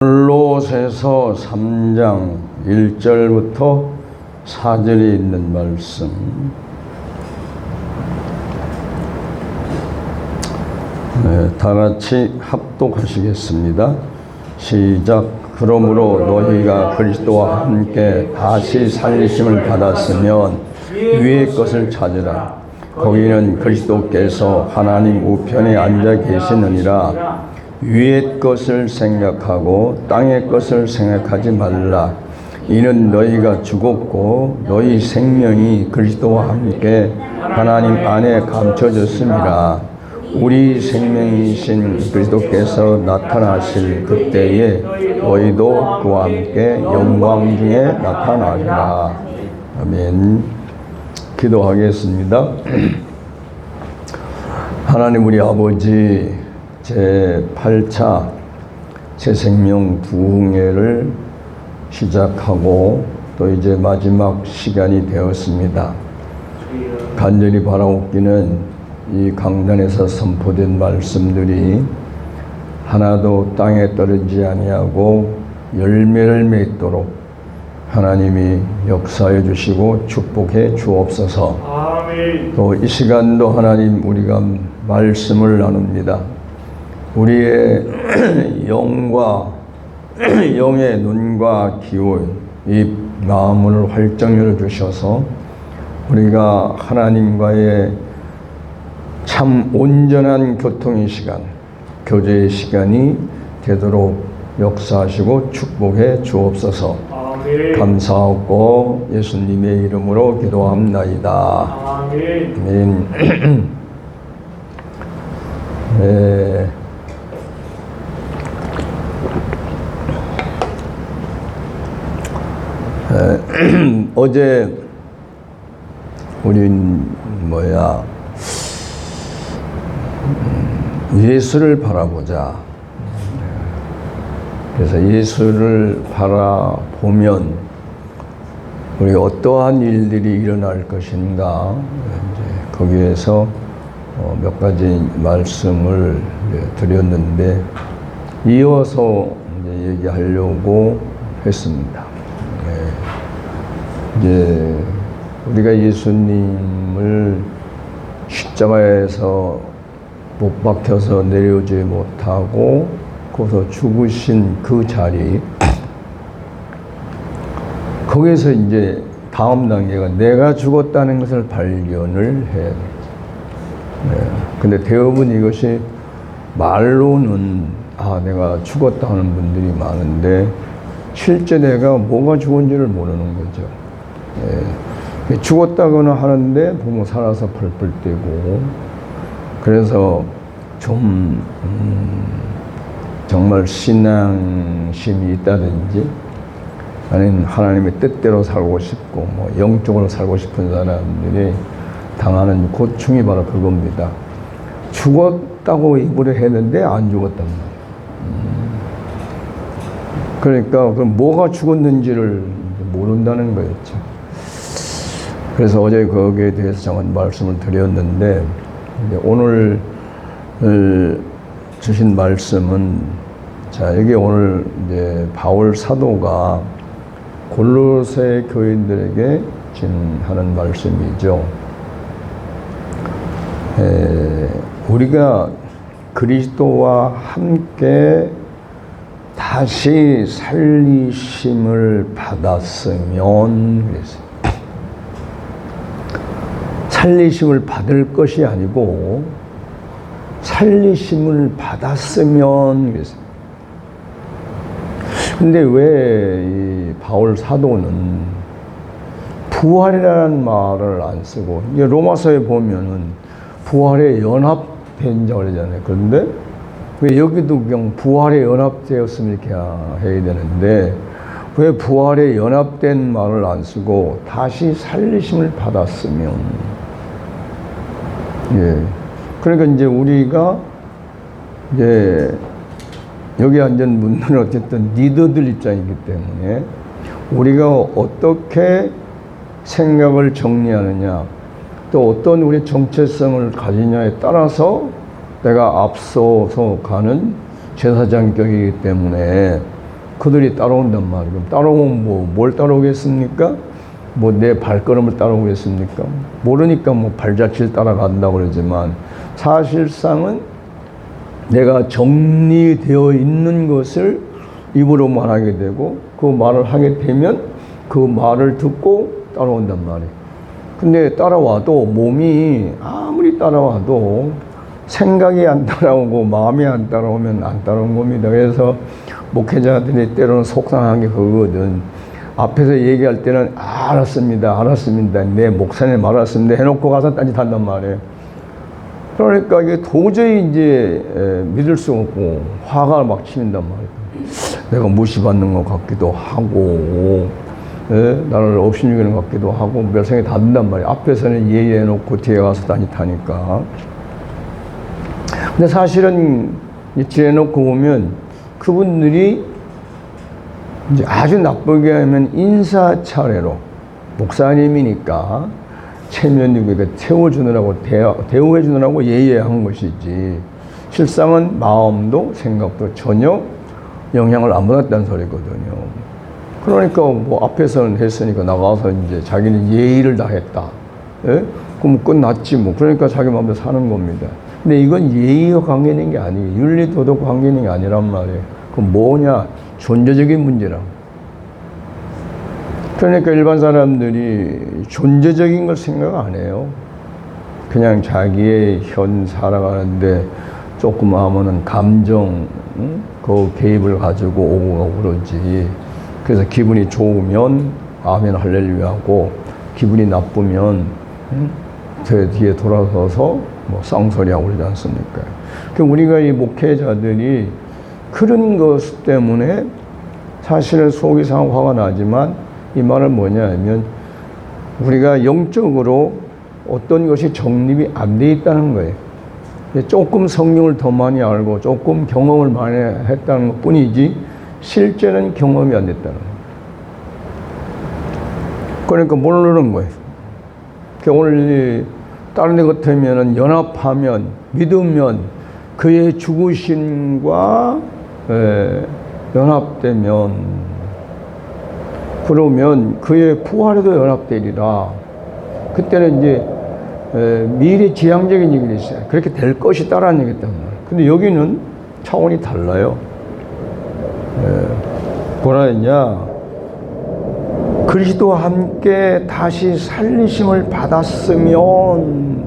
골로새서 3장 1절부터 4절에 있는 말씀. 다 같이 합독하시겠습니다. 시작. 그러므로 너희가 그리스도와 함께 다시 살리심을 받았으면 위의 것을 찾으라. 거기는 그리스도께서 하나님 우편에 앉아 계시느니라. 위의 것을 생각하고 땅의 것을 생각하지 말라. 이는 너희가 죽었고 너희 생명이 그리스도와 함께 하나님 안에 감춰졌음이라. 우리 생명이신 그리스도께서 나타나실 그때에 너희도 그와 함께 영광 중에 나타나리라. 아멘. 기도하겠습니다. 하나님 우리 아버지, 제8차 새생명 부흥회를 시작하고 또 이제 마지막 시간이 되었습니다. 간절히 바라옵기는 이 강단에서 선포된 말씀들이 하나도 땅에 떨어지지 아니하고 열매를 맺도록 하나님이 역사해 주시고 축복해 주옵소서. 또 이 시간도 하나님 우리가 말씀을 나눕니다. 우리의 영의 눈과 귀와 이 마음을 활짝 열어주셔서 우리가 하나님과의 참 온전한 교통의 시간, 교제의 시간이 되도록 역사하시고 축복해 주옵소서. 감사하고 예수님의 이름으로 기도합나이다. 아멘. 네. 어제 우린 예수를 바라보자. 그래서 예수를 바라보면 우리 어떠한 일들이 일어날 것인가, 이제 거기에서 몇 가지 말씀을 드렸는데 이어서 이제 얘기하려고 했습니다. 이제 우리가 예수님을 십자가에서 못 박혀서 내려오지 못하고 거기서 죽으신 그 자리, 거기에서 이제 다음 단계가 내가 죽었다는 것을 발견을 해야 돼요. 근데 대부분 이것이 말로는 내가 죽었다 하는 분들이 많은데 실제 내가 뭐가 죽은지를 모르는 거죠. 죽었다고는 하는데 보면 살아서 펄펄 뛰고, 그래서 좀 정말 신앙심이 있다든지 아니면 하나님의 뜻대로 살고 싶고 영적으로 살고 싶은 사람들이 당하는 고충이 바로 그겁니다. 죽었다고 입으로 했는데 안 죽었단 말이에요. 그러니까 그럼 뭐가 죽었는지를 모른다는 거였죠. 그래서 어제 거기에 대해서 잠깐 말씀을 드렸는데, 오늘 주신 말씀은, 여기 오늘 이제 바울 사도가 골로새 교인들에게 하는 말씀이죠. 우리가 그리스도와 함께 다시 살리심을 받았으면, 그랬어요. 살리심을 받을 것이 아니고 살리심을 받았으면, 그랬어요. 근데 왜 이 바울 사도는 부활이라는 말을 안 쓰고, 이제 로마서에 보면은 부활에 연합된 자 그러잖아요. 그런데 왜 여기도 그냥 부활에 연합되었으면 이렇게 해야 되는데 왜 부활에 연합된 말을 안 쓰고 다시 살리심을 받았으면. 그러니까 이제 우리가 이제 여기 앉은 분들은 어쨌든 리더들 입장이기 때문에 우리가 어떻게 생각을 정리하느냐, 또 어떤 우리 정체성을 가지냐에 따라서 내가 앞서서 가는 제사장격이기 때문에 그들이 따라온단 말이에요. 그럼 따라오면 뭘 따라오겠습니까? 뭐 내 발걸음을 따라오겠습니까? 모르니까 뭐 발자취를 따라간다고 그러지만 사실상은 내가 정리되어 있는 것을 입으로 말하게 되고 그 말을 하게 되면 그 말을 듣고 따라온단 말이에요. 근데 따라와도 몸이 아무리 따라와도 생각이 안 따라오고 마음이 안 따라오면 안 따라온 겁니다. 그래서 목회자들이 때로는 속상한 게 그거거든. 앞에서 얘기할 때는 알았습니다. 내 목사님 알았습니다. 해놓고 가서 딴짓한단 말이에요. 그러니까 이게 도저히 이제 믿을 수 없고 화가 막 치는단 말이에요. 내가 무시받는 것 같기도 하고 나를 업신여기는 것 같기도 하고 몇 생각이 다 든단 말이에요. 앞에서는 예의해놓고 뒤에 가서 딴짓하니까. 근데 사실은 지내놓고 보면 그분들이 이제 아주 나쁘게 하면 인사 차례로 목사님이니까 체면이고 태워주느라고 대우해주느라고 예의한 것이지 실상은 마음도 생각도 전혀 영향을 안 받았다는 소리거든요. 그러니까 뭐 앞에서는 했으니까 나가서 이제 자기는 예의를 다 했다. 예? 그럼 끝났지 뭐. 그러니까 자기 마음대로 사는 겁니다. 근데 이건 예의와 관계된 게 아니에요. 윤리 도덕 관계된 게 아니란 말이에요. 그럼 뭐냐? 존재적인 문제라. 그러니까 일반 사람들이 존재적인 걸 생각 안 해요. 그냥 자기의 현 살아가는데 조금 하면은 감정, 그 개입을 가지고 오고 가고 그러지. 그래서 기분이 좋으면 아멘 할렐루야 하고 기분이 나쁘면 제 뒤에 돌아서서 뭐 쌍소리하고 그러지 않습니까? 그러니까 우리가 이 목회자들이 그런 것 때문에 사실은 속이 상하고 화가 나지만 이 말은 뭐냐 하면 우리가 영적으로 어떤 것이 정립이 안 돼 있다는 거예요. 조금 성경을 더 많이 알고 조금 경험을 많이 했다는 것 뿐이지 실제는 경험이 안 됐다는 거예요. 그러니까 모르는 거예요. 오늘 다른 데 같으면 연합하면 믿으면 그의 죽으심과 연합되면 그러면 그의 부활에도 연합되리라. 그때는 이제 미래지향적인 얘기를 했어요. 그렇게 될 것이다라는 얘기였단 말이에요. 근데 여기는 차원이 달라요. 뭐라 했냐? 그리스도와 함께 다시 살리심을 받았으면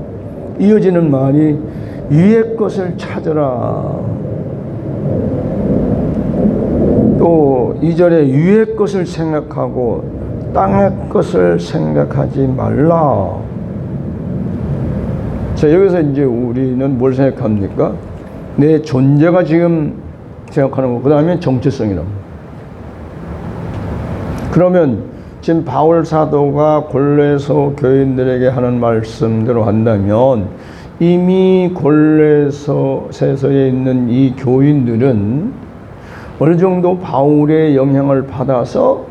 이어지는 말이 위의 것을 찾으라. 또 2절에 위의 것을 생각하고 땅의 것을 생각하지 말라. 자, 여기서 이제 우리는 뭘 생각합니까? 내 존재가 지금 생각하는 거. 그 다음에 정체성이라고. 그러면 지금 바울 사도가 골로새 교인들에게 하는 말씀대로 한다면 이미 골로새서에 있는 이 교인들은 어느 정도 바울의 영향을 받아서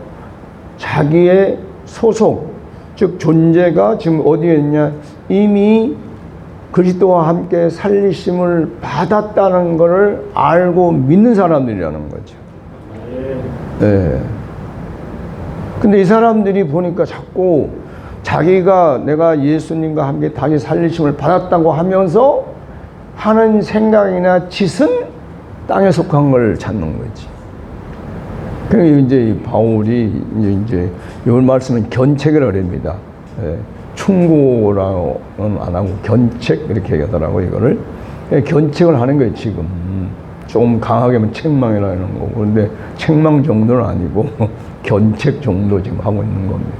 자기의 소속, 즉 존재가 지금 어디에 있냐? 이미 그리스도와 함께 살리심을 받았다는 것을 알고 믿는 사람들이라는 거죠. 네. 근데 이 사람들이 보니까 자꾸 자기가 내가 예수님과 함께 다시 살리심을 받았다고 하면서 하는 생각이나 짓은 땅에 속한 걸 찾는 거지. 그러니까 이제 바울이 이제 이 말씀은 견책이라고 합니다. 예, 충고라고는 안 하고 견책 이렇게 얘기하더라고 이거를. 견책을 하는 거예요 지금. 좀 강하게 하면 책망이라는 거고. 그런데 책망 정도는 아니고 견책 정도 지금 하고 있는 겁니다.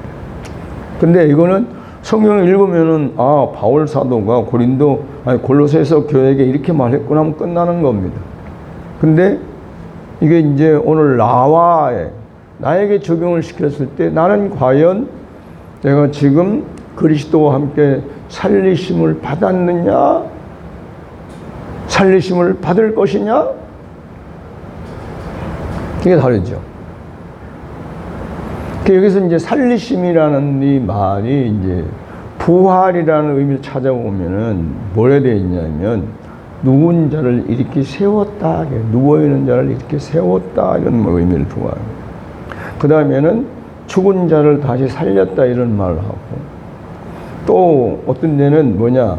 근데 이거는 성경을 읽으면은 아 바울 사도가 골로새서 교회에게 이렇게 말했구나 하면 끝나는 겁니다. 근데 이게 이제 오늘 나에게 적용을 시켰을 때 나는 과연 내가 지금 그리스도와 함께 살리심을 받았느냐? 살리심을 받을 것이냐? 이게 다르죠. 여기서 이제 살리심이라는 이 말이 이제 부활이라는 의미를 찾아보면은 뭐에 되어 있냐면 누운 자를 이렇게 세웠다, 누워있는 자를 이렇게 세웠다, 이런 의미를 두어요. 그 다음에는 죽은 자를 다시 살렸다, 이런 말을 하고, 또 어떤 데는 뭐냐,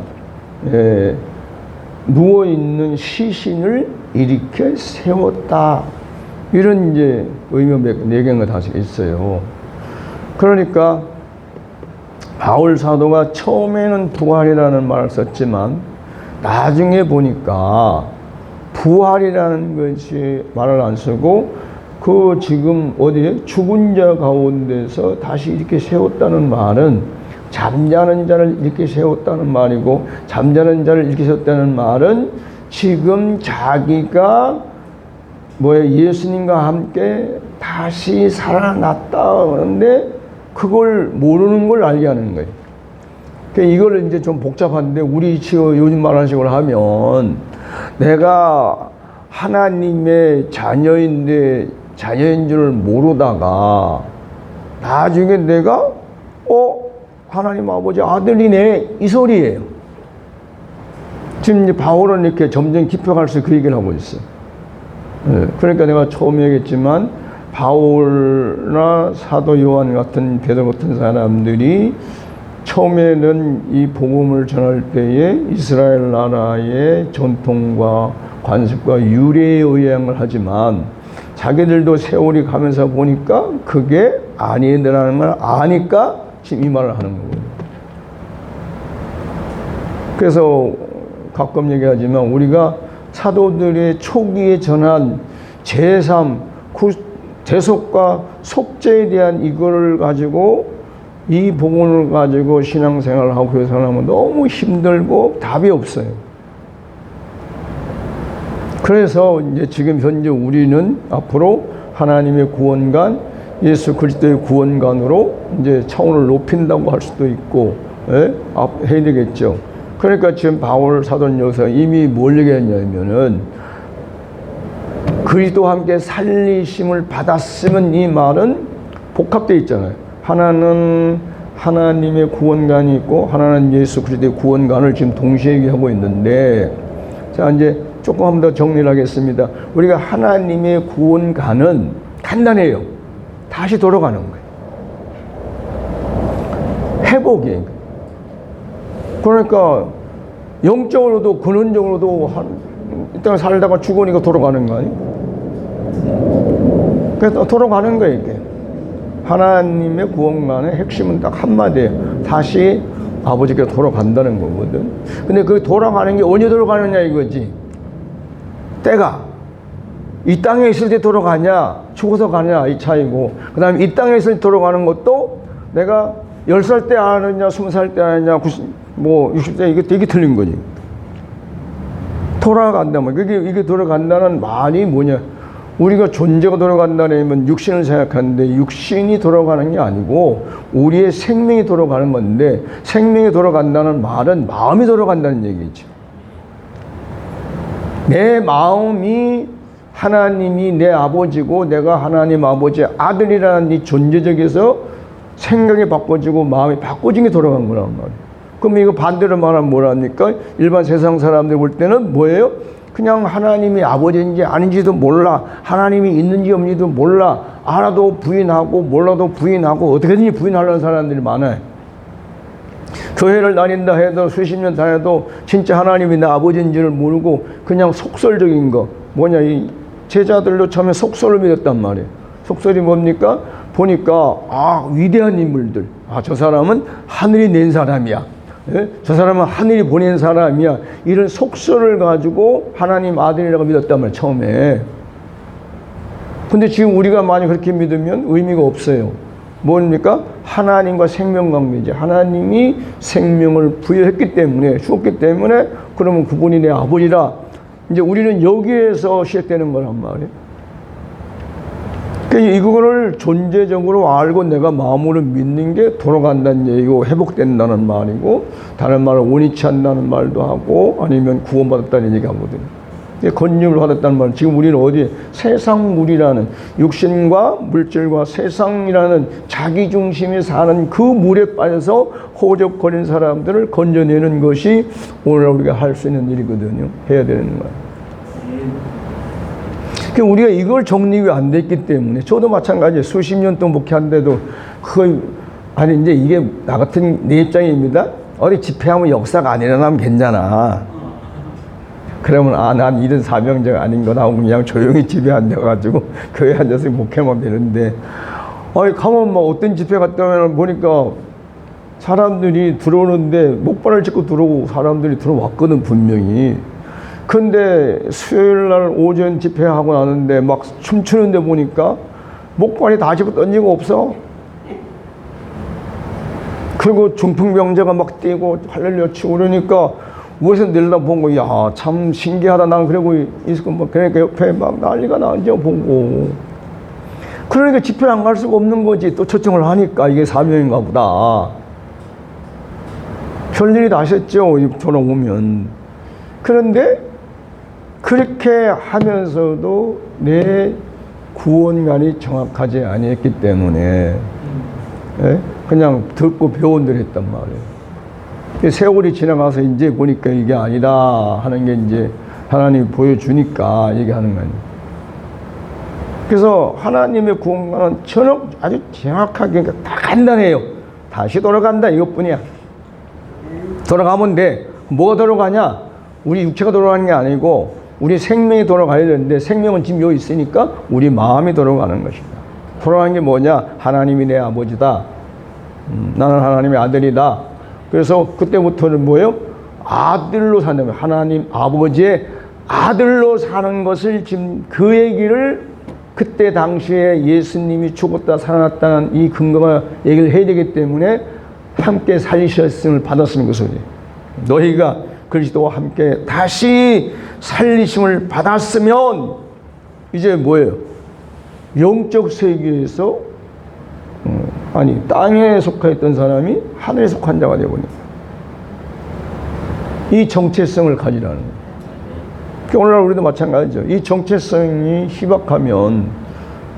누워있는 시신을 이렇게 세웠다, 이런 이제 의미가 4개가 다시 있어요. 그러니까 바울 사도가 처음에는 부활이라는 말을 썼지만 나중에 보니까 부활이라는 것이 말을 안 쓰고 그 지금 어디에 죽은 자 가운데서 다시 이렇게 세웠다는 말은 잠자는 자를 이렇게 세웠다는 말이고, 잠자는 자를 이렇게 세웠다는 말은 지금 자기가 예수님과 함께 다시 살아났다 그러는데 그걸 모르는 걸 알게 하는 거예요. 그러니까 이걸 이제 좀 복잡한데, 우리 요즘 말하는 식으로 하면 내가 하나님의 자녀인데 자녀인 줄 모르다가 나중에 내가 하나님 아버지 아들이네, 이 소리예요. 지금 이제 바울은 이렇게 점점 깊어갈수록 그 얘기를 하고 있어요. 그러니까 내가 처음에 얘기했지만 바울나 사도 요한 같은 베드로 같은 사람들이 처음에는 이 복음을 전할 때에 이스라엘 나라의 전통과 관습과 유래에 의향을 하지만 자기들도 세월이 가면서 보니까 그게 아니더라는 걸 아니까 지금 이 말을 하는 거거든요. 그래서 가끔 얘기하지만 우리가 사도들의 초기에 전한 제3 대속과 속죄에 대한 이거를 가지고, 이 복음을 가지고 신앙생활을 하고 교회생활을 하면 너무 힘들고 답이 없어요. 그래서 이제 지금 현재 우리는 앞으로 하나님의 구원관, 예수 그리스도의 구원관으로 이제 차원을 높인다고 할 수도 있고, 해야 되겠죠. 그러니까 지금 바울 사도는 여기서 이미 뭘 얘기했냐면은 그리스도와 함께 살리심을 받았으면, 이 말은 복합되어 있잖아요. 하나는 하나님의 구원관이 있고 하나는 예수 그리스도의 구원관을 지금 동시에 얘기하고 있는데, 자 이제 조금 한 번 더 정리를 하겠습니다. 우리가 하나님의 구원관은 간단해요. 다시 돌아가는 거예요. 회복이에요. 그러니까 영적으로도 근원적으로도 일단 살다가 죽으니까 돌아가는 거 아니에요? 그래서 돌아가는 거예요, 이게. 하나님의 구원관의 핵심은 딱 한마디예요. 다시 아버지께 돌아간다는 거거든. 근데 그 돌아가는 게 언제 돌아가느냐 이거지. 때가 이 땅에 있을 때 돌아가냐 죽어서 가냐 이 차이고, 그 다음에 이 땅에 있을 때 돌아가는 것도 내가 10살 때 하느냐 20살 때 하느냐 60세 이게 되게 틀린 거지. 돌아간다면 이게 돌아간다는 말이 뭐냐, 우리가 존재가 돌아간다면 육신을 생각하는데 육신이 돌아가는 게 아니고 우리의 생명이 돌아가는 건데, 생명이 돌아간다는 말은 마음이 돌아간다는 얘기죠. 내 마음이 하나님이 내 아버지고 내가 하나님 아버지의 아들이라는 이 존재적에서 생각이 바꿔지고 마음이 바꿔진 게 돌아간 거란 말이에요. 그럼 이거 반대로 말하면 뭐랍니까? 일반 세상 사람들 볼 때는 뭐예요? 그냥 하나님이 아버지인지 아닌지도 몰라, 하나님이 있는지 없는지도 몰라, 알아도 부인하고 몰라도 부인하고 어떻게든지 부인하려는 사람들이 많아요. 교회를 다닌다 해도 수십 년 다녀도 진짜 하나님이 내 아버지인지를 모르고 그냥 속설적인 거, 뭐냐, 이 제자들도 처음에 속설을 믿었단 말이에요. 속설이 뭡니까? 보니까 위대한 인물들, 저 사람은 하늘이 낸 사람이야, 저 사람은 하늘이 보낸 사람이야, 이런 속설을 가지고 하나님 아들이라고 믿었단 말이에요, 처음에. 근데 지금 우리가 많이 그렇게 믿으면 의미가 없어요. 뭡니까? 하나님과 생명관계지. 하나님이 생명을 부여했기 때문에, 주었기 때문에, 그러면 그분이 내 아버지라. 이제 우리는 여기에서 시작되는 거란 말이에요. 그러니까 이거를 존재적으로 알고 내가 마음으로 믿는 게 돌아간다는 얘기고, 회복된다는 말이고, 다른 말은 원위치 한다는 말도 하고, 아니면 구원받았다는 얘기하거든요. 건립을 받았단 말이에요. 지금 우리는 어디 세상물이라는 육신과 물질과 세상이라는 자기 중심이 사는 그 물에 빠져서 호적거린 사람들을 건져내는 것이 오늘 우리가 할 수 있는 일이거든요. 해야 되는 거예요. 그러니까 우리가 이걸 정립이 안 됐기 때문에 저도 마찬가지예요. 수십 년 동안 목회한데도 아니 이제 이게 나 같은 내 입장입니다. 어디 집회하면 역사가 안 일어나면 괜찮아. 그러면 난 이런 사명자가 아닌 거나 하고 그냥 조용히 집에 앉아가지고 교회 앉아서 목회만 되는데 가면 막 어떤 집회 갔다 보니까 사람들이 들어오는데 목발을 짚고 들어오고 사람들이 들어왔거든 분명히. 근데 수요일 날 오전 집회하고 나는데 막 춤추는데 보니까 목발이 다 집어 던지고 없어. 그리고 중풍병자가 막 뛰고 할렐루야 치고 그러니까 무엇에서 내려다본 거, 야, 참 신기하다. 난 그러고 있을 거, 그러니까 옆에 막 난리가 나죠, 보고. 그러니까 집회를 안 갈 수가 없는 거지. 또 초청을 하니까 이게 사명인가 보다. 별일이 나셨죠, 돌아오면. 그런데 그렇게 하면서도 내 구원관이 정확하지 아니었기 때문에 그냥 듣고 배운 대로 했단 말이에요. 세월이 지나가서 이제 보니까 이게 아니다 하는 게 이제 하나님이 보여주니까 얘기하는 거예요. 그래서 하나님의 구원관은 아주 정확하게 다 간단해요. 다시 돌아간다 이것뿐이야. 돌아가면 돼. 뭐가 돌아가냐? 우리 육체가 돌아가는 게 아니고 우리 생명이 돌아가야 되는데 생명은 지금 여기 있으니까 우리 마음이 돌아가는 것이다. 돌아가는 게 뭐냐? 하나님이 내 아버지다. 나는 하나님의 아들이다. 그래서 그때부터는 뭐예요? 아들로 산다면 하나님 아버지의 아들로 사는 것을 지금 그 얘기를 그때 당시에 예수님이 죽었다 살아났다는 이 근거가 얘기를 해야 되기 때문에 함께 살리셨음을 받았으는 것이죠. 너희가 그리스도와 함께 다시 살리심을 받았으면 이제 뭐예요? 영적 세계에서 땅에 속하였던 사람이 하늘에 속한 자가 되어버립니다. 이 정체성을 가지라는 거예요. 오늘날 우리도 마찬가지죠. 이 정체성이 희박하면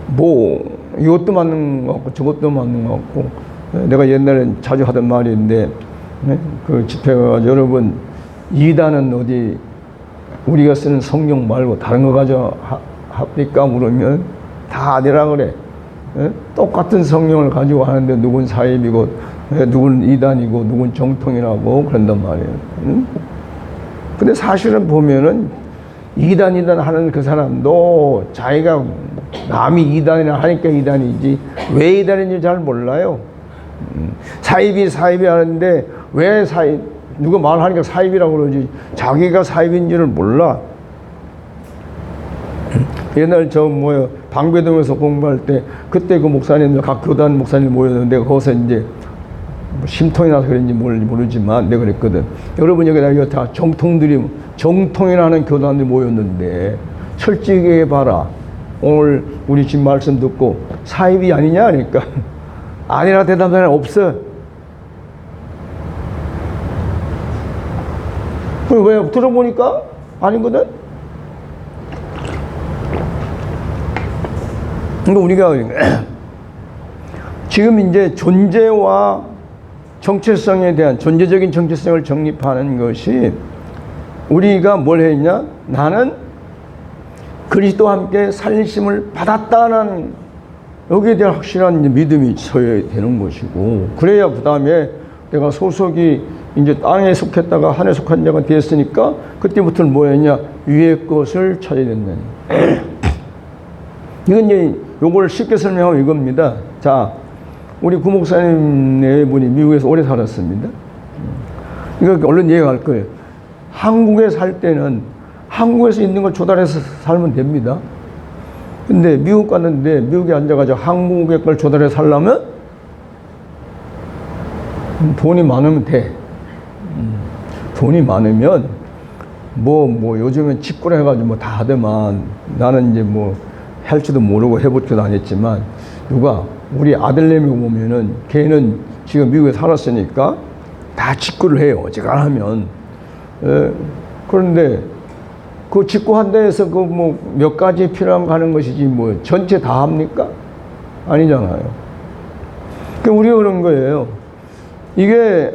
뭐 이것도 맞는 것 같고 저것도 맞는 것 같고 내가 옛날에 자주 하던 말인데 그 집회가 여러분 이단은 어디 우리가 쓰는 성경 말고 다른 거 가져 합니까? 물으면 다 아니라 그래. 똑같은 성경을 가지고 하는데 누군 사입이고 누군 이단이고 누군 정통이라고 그런단 말이에요. 근데 사실은 보면은 이단 하는 그 사람도 자기가 남이 이단이라 하니까 이단이지 왜 이단인지 잘 몰라요. 사입이 하는데 왜 누가 말하니까 사입이라고 그러지 자기가 사입인지를 몰라. 옛날 방배동에서 공부할 때 그때 그 목사님들 각 교단 목사님 모였는데 거기서 이제 심통이 나서 그런지 모르지만 내가 그랬거든. 여러분 여기 다 정통이라는 교단들이 모였는데 솔직히 해봐라. 오늘 우리 지금 말씀 듣고 사입이 아니냐 그러니까 아니라 대답하는 사람 없어. 왜 들어보니까 아니거든. 그러니까 우리가 지금 이제 존재와 정체성에 대한 존재적인 정체성을 정립하는 것이 우리가 뭘 했냐? 나는 그리스도와 함께 살리심을 받았다는 여기에 대한 확실한 믿음이 있어야 되는 것이고 그래야 그 다음에 내가 소속이 이제 땅에 속했다가 하늘에 속한 자가 되었으니까 그때부터는 뭐였냐? 위의 것을 찾아야 된다. 이건 이제 요걸 쉽게 설명하면 이겁니다. 자, 우리 구목사님 네 분이 미국에서 오래 살았습니다. 이거 얼른 얘기할 거예요. 한국에 살 때는 한국에서 있는 걸 조달해서 살면 됩니다. 근데 미국 갔는데 미국에 앉아가지고 한국의 걸 조달해서 살려면 돈이 많으면 돼. 돈이 많으면 뭐 요즘엔 직구를 해가지고 뭐 다 하더만 나는 이제 뭐 할지도 모르고 해보지도 안 했지만 누가 우리 아들내미 보면은 걔는 지금 미국에 살았으니까 다 직구를 해요. 어지간하면. 그런데 그 직구한다 해서 그 뭐 몇 가지 필요한 거 하는 것이지 뭐 전체 다 합니까? 아니잖아요. 그 우리가 그런 거예요. 이게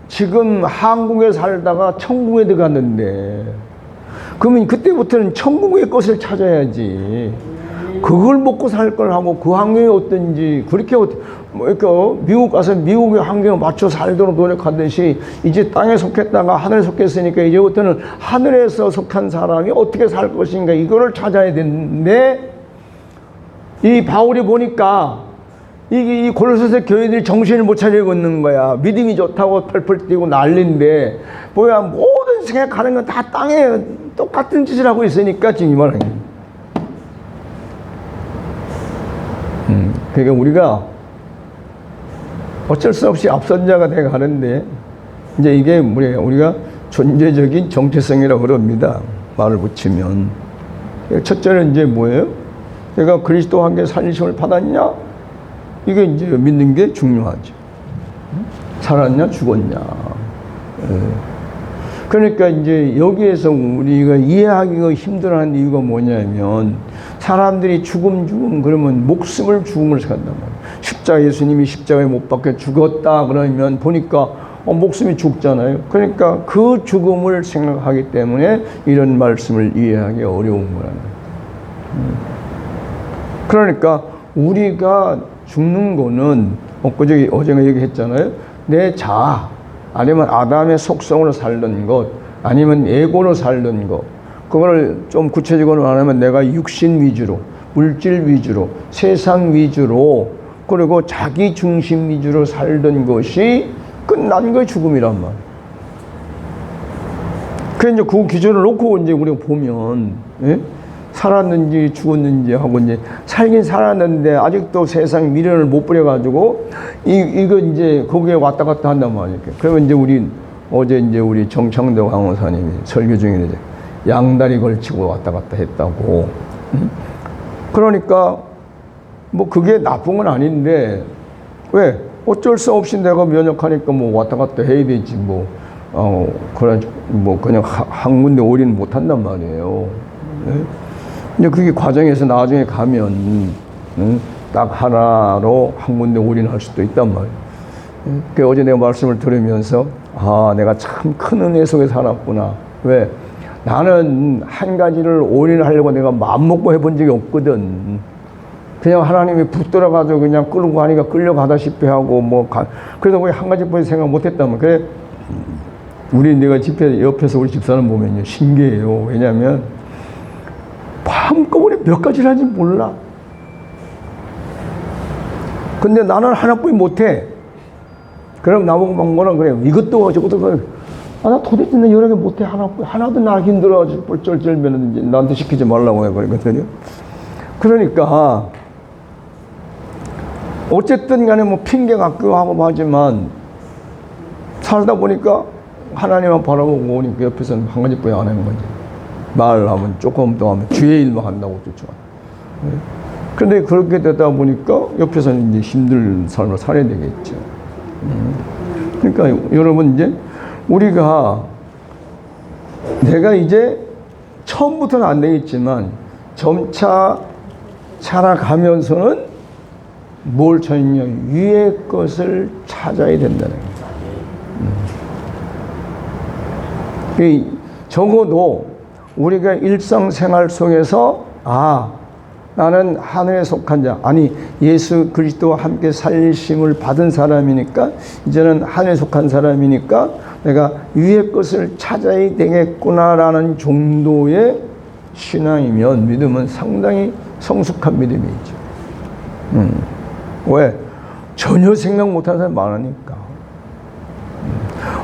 지금 한국에 살다가 천국에 들어갔는데 그러면 그때부터는 천국의 것을 찾아야지. 그걸 먹고 살 걸 하고 그 환경이 어떤지 그렇게 뭐 이렇게 미국 가서 미국의 환경에 맞춰 살도록 노력하듯이 이제 땅에 속했다가 하늘에 속했으니까 이제부터는 하늘에서 속한 사람이 어떻게 살 것인가 이거를 찾아야 되는데 이 바울이 보니까 이 골로새서 교회들이 정신을 못 차리고 있는 거야. 믿음이 좋다고 펄펄 뛰고 난리인데 뭐야 모든 생각하는 건 다 땅에 똑같은 짓을 하고 있으니까 지금 이 말은. 그러니까 우리가 어쩔 수 없이 앞선 자가 되어 가는데 이제 이게 우리가 존재적인 정체성이라고 그럽니다. 말을 붙이면. 첫째는 이제 뭐예요? 내가 그리스도와 함께 살리심을 받았냐? 이게 이제 믿는 게 중요하죠. 살았냐, 죽었냐. 그러니까 이제 여기에서 우리가 이해하기가 힘들어하는 이유가 뭐냐면 사람들이 죽음 그러면 목숨을 죽음을 생각한단 말이에요. 십자가 예수님이 십자가에 못 박혀 죽었다 그러면 보니까 목숨이 죽잖아요. 그러니까 그 죽음을 생각하기 때문에 이런 말씀을 이해하기 어려운 거라는 거예요. 그러니까 우리가 죽는 거는 어제가 얘기했잖아요. 내 자아 아니면 아담의 속성으로 살던 것 아니면 에고로 살던 것 그거를 좀 구체적으로 말하면 내가 육신 위주로 물질 위주로 세상 위주로 그리고 자기 중심 위주로 살던 것이 끝난 거의 죽음이란 말이에요. 그래서 이제 그 기준을 놓고 이제 우리가 보면 예? 살았는지 죽었는지 하고 이제 살긴 살았는데 아직도 세상 미련을 못 버려가지고 이거 이제 거기에 왔다 갔다 한단 말이에요. 그러면 이제 어제 이제 우리 정창도 강호사님이 설교 중에 이제 양다리 걸치고 왔다 갔다 했다고. 그러니까 뭐 그게 나쁜 건 아닌데 왜 어쩔 수 없이 내가 면역하니까 뭐 왔다 갔다 해야 되지 그냥 한 군데 올인은 못 한단 말이에요. 네? 이제 그게 과정에서 나중에 가면 딱 하나로 한 군데 올인할 수도 있단 말이에요. 그 어제 내가 말씀을 들으면서 내가 참 큰 은혜 속에 살았구나. 왜? 나는 한 가지를 올인하려고 내가 마음먹고 해본 적이 없거든. 그냥 하나님이 붙들어가지고 그냥 끌고 가니까 끌려가다시피 하고 그래서 거기 한 가지뿐이 생각 못했다면 그래. 내가 집회 옆에서 우리 집사람 보면요 신기해요. 왜냐하면 한꺼번에 몇 가지를 하는지 몰라. 근데 나는 하나뿐이 못해. 그럼 나보고 뭐라 그래. 이것도 저것도 그래. 나 도대체 나 여러 개 못해. 하나도 나 힘들어가지고 뻘쩔쩔면 나한테 시키지 말라고 해. 그러거든요. 그러니까 어쨌든 간에 핑계 갖고 하고 하지만 살다 보니까 하나님만 바라보고 오니까 옆에서는 한 가지뿐이 안 하는 거지. 말하면 조금 더 하면 주의 일만 한다고 쫓아와. 그런데 그렇게 되다 보니까 옆에서는 이제 힘든 삶을 살아야 되겠죠. 그러니까 여러분 이제 내가 이제 처음부터는 안 되겠지만 점차 살아가면서는 뭘 찾냐? 위의 것을 찾아야 된다는 거예요. 적어도 우리가 일상생활 속에서 나는 하늘에 속한 자 예수 그리스도와 함께 살리심을 받은 사람이니까 이제는 하늘에 속한 사람이니까 내가 위의 것을 찾아야 되겠구나라는 정도의 신앙이면 믿음은 상당히 성숙한 믿음이죠. 왜? 전혀 생각 못하는 사람이 많으니까.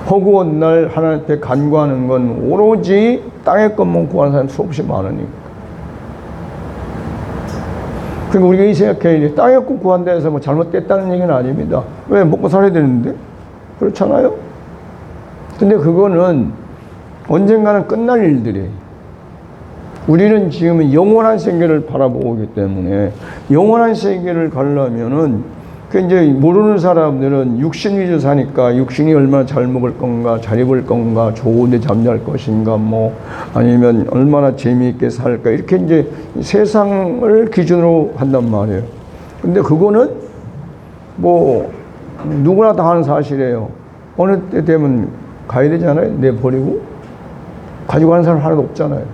허구한 날 하나님 앞에 간구하는 건 오로지 땅의 것만 구하는 사람이 수없이 많으니까. 그러니까 우리가 이 생각해 땅의 것 구한다 해서 잘못됐다는 얘기는 아닙니다. 왜? 먹고 살아야 되는데? 그렇잖아요? 근데 그거는 언젠가는 끝날 일들이에요. 우리는 지금은 영원한 세계를 바라보고 있기 때문에 영원한 세계를 가려면은 그 이제 모르는 사람들은 육신 위주 사니까 육신이 얼마나 잘 먹을 건가, 잘 입을 건가, 좋은데 잠잘 것인가, 뭐 아니면 얼마나 재미있게 살까 이렇게 이제 세상을 기준으로 한단 말이에요. 근데 그거는 뭐 누구나 다 하는 사실이에요. 어느 때 되면 가야 되잖아요. 내버리고 가지고 가는 사람 하나도 없잖아요.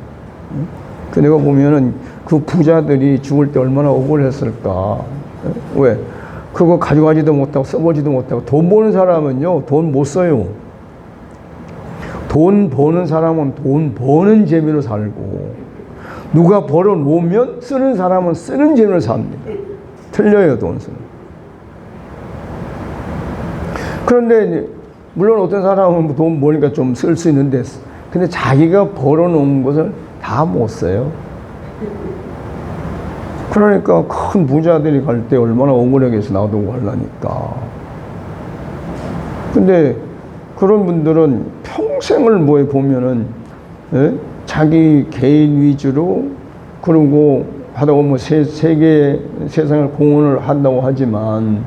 그 내가 보면은 그 부자들이 죽을 때 얼마나 억울했을까. 왜? 그거 가져가지도 못하고 써보지도 못하고. 돈 버는 사람은요 돈 못 써요. 돈 버는 사람은 돈 버는 재미로 살고, 누가 벌어 놓으면 쓰는 사람은 쓰는 재미로 삽니다. 틀려요, 돈 쓰는. 그런데 물론 어떤 사람은 돈 버니까 좀 쓸 수 있는데, 근데 자기가 벌어 놓은 것을 다 못 써요. 그러니까 큰 부자들이 갈 때 얼마나 억울하게서 놔두고 가려니까. 근데 그런 분들은 평생을 뭐에 보면은, 예? 자기 개인 위주로, 그리고 하다 보면 세상을 공헌을 한다고 하지만,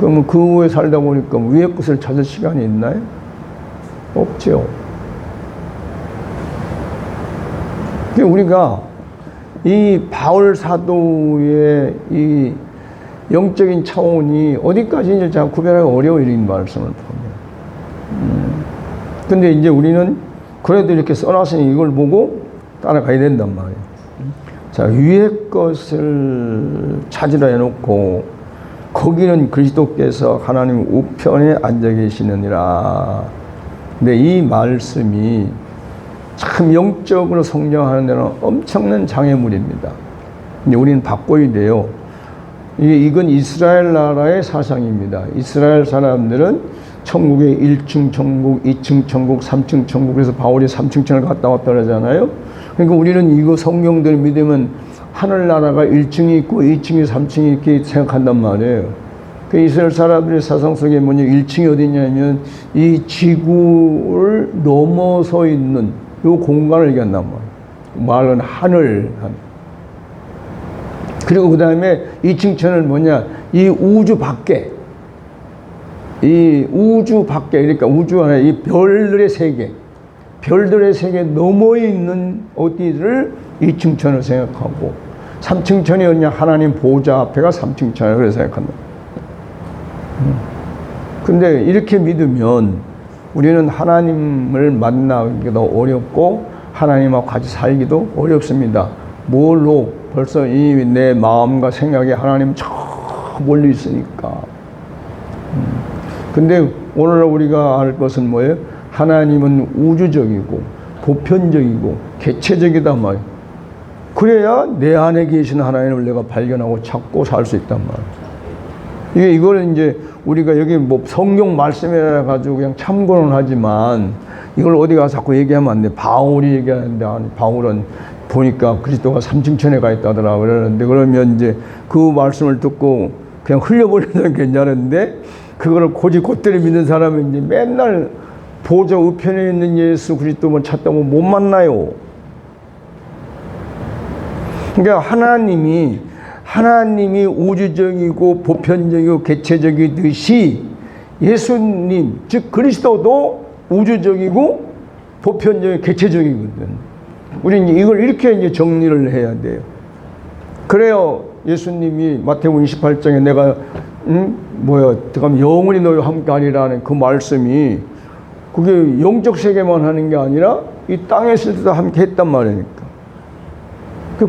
그러면 그 후에 살다 보니까 위의 것을 찾을 시간이 있나요? 없죠. 우리가 이 바울 사도의 이 영적인 차원이 어디까지인지 잘 구별하기 어려워, 이 말씀을 보면. 근데 이제 우리는 그래도 이렇게 써놨으니 이걸 보고 따라가야 된단 말이에요. 자, 위의 것을 찾으라 해놓고, 거기는 그리스도께서 하나님 우편에 앉아 계시느니라. 근데 이 말씀이 참 영적으로 성장하는 데는 엄청난 장애물입니다. 근데 우리는 바꿔야 돼요. 이건 이스라엘 나라의 사상입니다. 이스라엘 사람들은 천국에 1층 천국, 2층 천국, 3층 천국, 그래서 바울이 3층천을 갔다 왔다 그러잖아요. 그러니까 우리는 이거 성경들을 믿으면 하늘나라가 1층이 있고 2층이 3층이 이렇게 생각한단 말이에요. 그 이스라엘 사람들의 사상 속에 뭐냐, 1층이 어디냐면 이 지구를 넘어서 있는 이 공간을 얘기한단 말이에요. 말은 하늘. 그리고 그 다음에 2층천은 뭐냐, 이 우주 밖에, 그러니까 우주 안에 이 별들의 세계, 별들의 세계 넘어 있는 어디를 2층천을 생각하고, 3층천이 어디냐, 하나님 보좌 앞에가 3층천을 그렇게 생각한다. 근데 이렇게 믿으면 우리는 하나님을 만나기도 어렵고 하나님하고 같이 살기도 어렵습니다. 뭘로? 벌써 이미 내 마음과 생각이 하나님 저 멀리 있으니까. 근데 오늘 우리가 알 것은 뭐예요? 하나님은 우주적이고 보편적이고 개체적이다 말이에요. 그래야 내 안에 계신 하나님을 내가 발견하고 찾고 살 수 있단 말이에요. 이거는 이제 우리가 여기 뭐 성경 말씀이라 가지고 그냥 참고는 하지만 이걸 어디 가서 자꾸 얘기하면 안 돼. 바울이 얘기하는데, 아니, 바울은 보니까 그리스도가 3층천에 가 있다더라 그러는데, 그러면 이제 그 말씀을 듣고 그냥 흘려버리는 건 괜찮은데, 그거를 곧대로 믿는 사람은 이제 맨날 보좌 우편에 있는 예수 그리스도만 찾다 보면 못 만나요. 그러니까 하나님이 우주적이고 보편적이고 개체적이듯이 예수님, 즉 그리스도도 우주적이고 보편적이고 개체적이거든. 우리는 이걸 이렇게 이제 정리를 해야 돼요. 그래요. 예수님이 마태복음 28장에 내가 영원히 너희와 함께하리라는 그 말씀이, 그게 영적 세계만 하는 게 아니라 이 땅에 있을 때도 함께 했단 말이니까.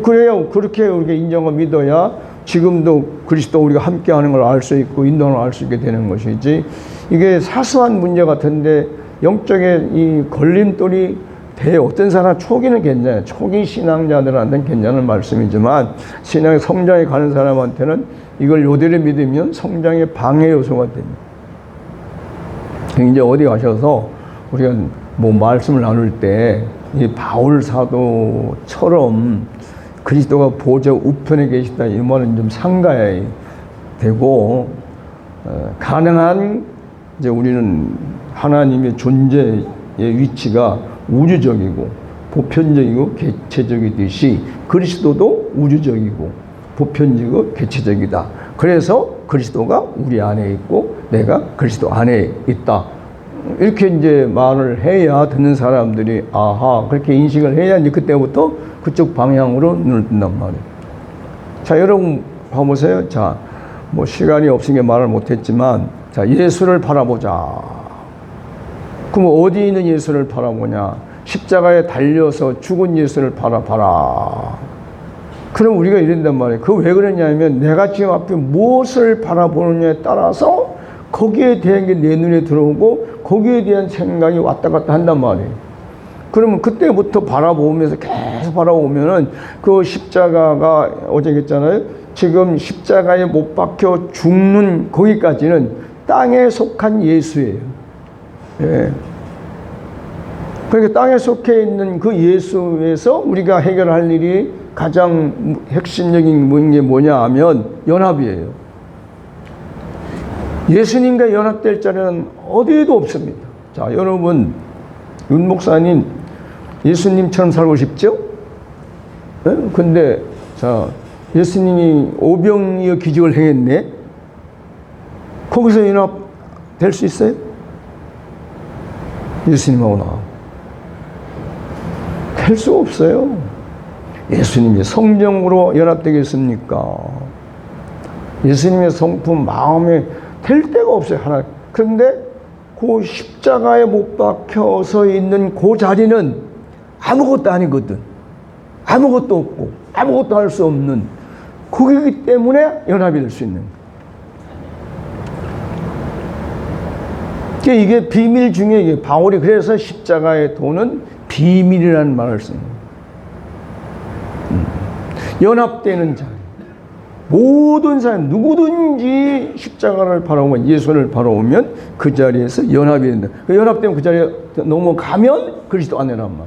그래요. 그렇게 우리가 인정하고 믿어야 지금도 그리스도 우리가 함께하는 걸 알 수 있고 인도를 알 수 있게 되는 것이지, 이게 사소한 문제 같은데 영적인 이 걸림돌이 돼요. 어떤 사람 초기는 괜찮아요. 초기 신앙자들한테는 괜찮은 말씀이지만 신앙의 성장에 가는 사람한테는 이걸 요대로 믿으면 성장의 방해 요소가 됩니다. 이제 어디 가셔서 우리가 뭐 말씀을 나눌 때 이 바울 사도처럼 그리스도가 보좌 우편에 계시다 이 말은 좀 상가해야 되고, 가능한 이제 우리는 하나님의 존재의 위치가 우주적이고 보편적이고 개체적이듯이 그리스도도 우주적이고 보편적이고 개체적이다. 그래서 그리스도가 우리 안에 있고 내가 그리스도 안에 있다. 이렇게 이제 말을 해야 듣는 사람들이 아하 그렇게 인식을 해야 이제 그때부터 그쪽 방향으로 눈을 뜬단 말이에요. 자, 여러분 봐보세요. 자, 뭐 시간이 없으니까 말을 못했지만 자, 예수를 바라보자. 그럼 어디 있는 예수를 바라보냐? 십자가에 달려서 죽은 예수를 바라봐라. 그럼 우리가 이런단 말이에요. 그 왜 그러냐면 내가 지금 앞에 무엇을 바라보느냐에 따라서 거기에 대한 게 내 눈에 들어오고 거기에 대한 생각이 왔다 갔다 한단 말이에요. 그러면 그때부터 바라보면서 계속 바라보면은 그 십자가가 어제 했잖아요. 지금 십자가에 못 박혀 죽는 거기까지는 땅에 속한 예수예요. 예. 그러니까 땅에 속해 있는 그 예수에서 우리가 해결할 일이 가장 핵심적인 게 뭐냐 하면 연합이에요. 예수님과 연합될 자리는 어디에도 없습니다. 자, 여러분, 윤 목사님, 예수님처럼 살고 싶죠? 네? 근데, 자, 예수님이 오병이어 기적을 행했네? 거기서 연합될 수 있어요? 예수님하고 나. 할 수 없어요. 예수님이 성령으로 연합되겠습니까? 예수님의 성품 마음에 될 데가 없어요. 하나. 그런데 그 십자가에 못 박혀서 있는 그 자리는 아무것도 아니거든. 아무것도 없고 아무것도 할 수 없는 거기기 때문에 연합이 될 수 있는 거예요. 이게 비밀 중에 이게 바울이 그래서 십자가의 도는 비밀이라는 말을 씁니다. 연합되는 자리. 모든 사람 누구든지 십자가를 바라보면 예수를 바라보면 그 자리에서 연합이 된다. 그 연합되면 그 자리에 넘어가면 그리스도 안에란 말.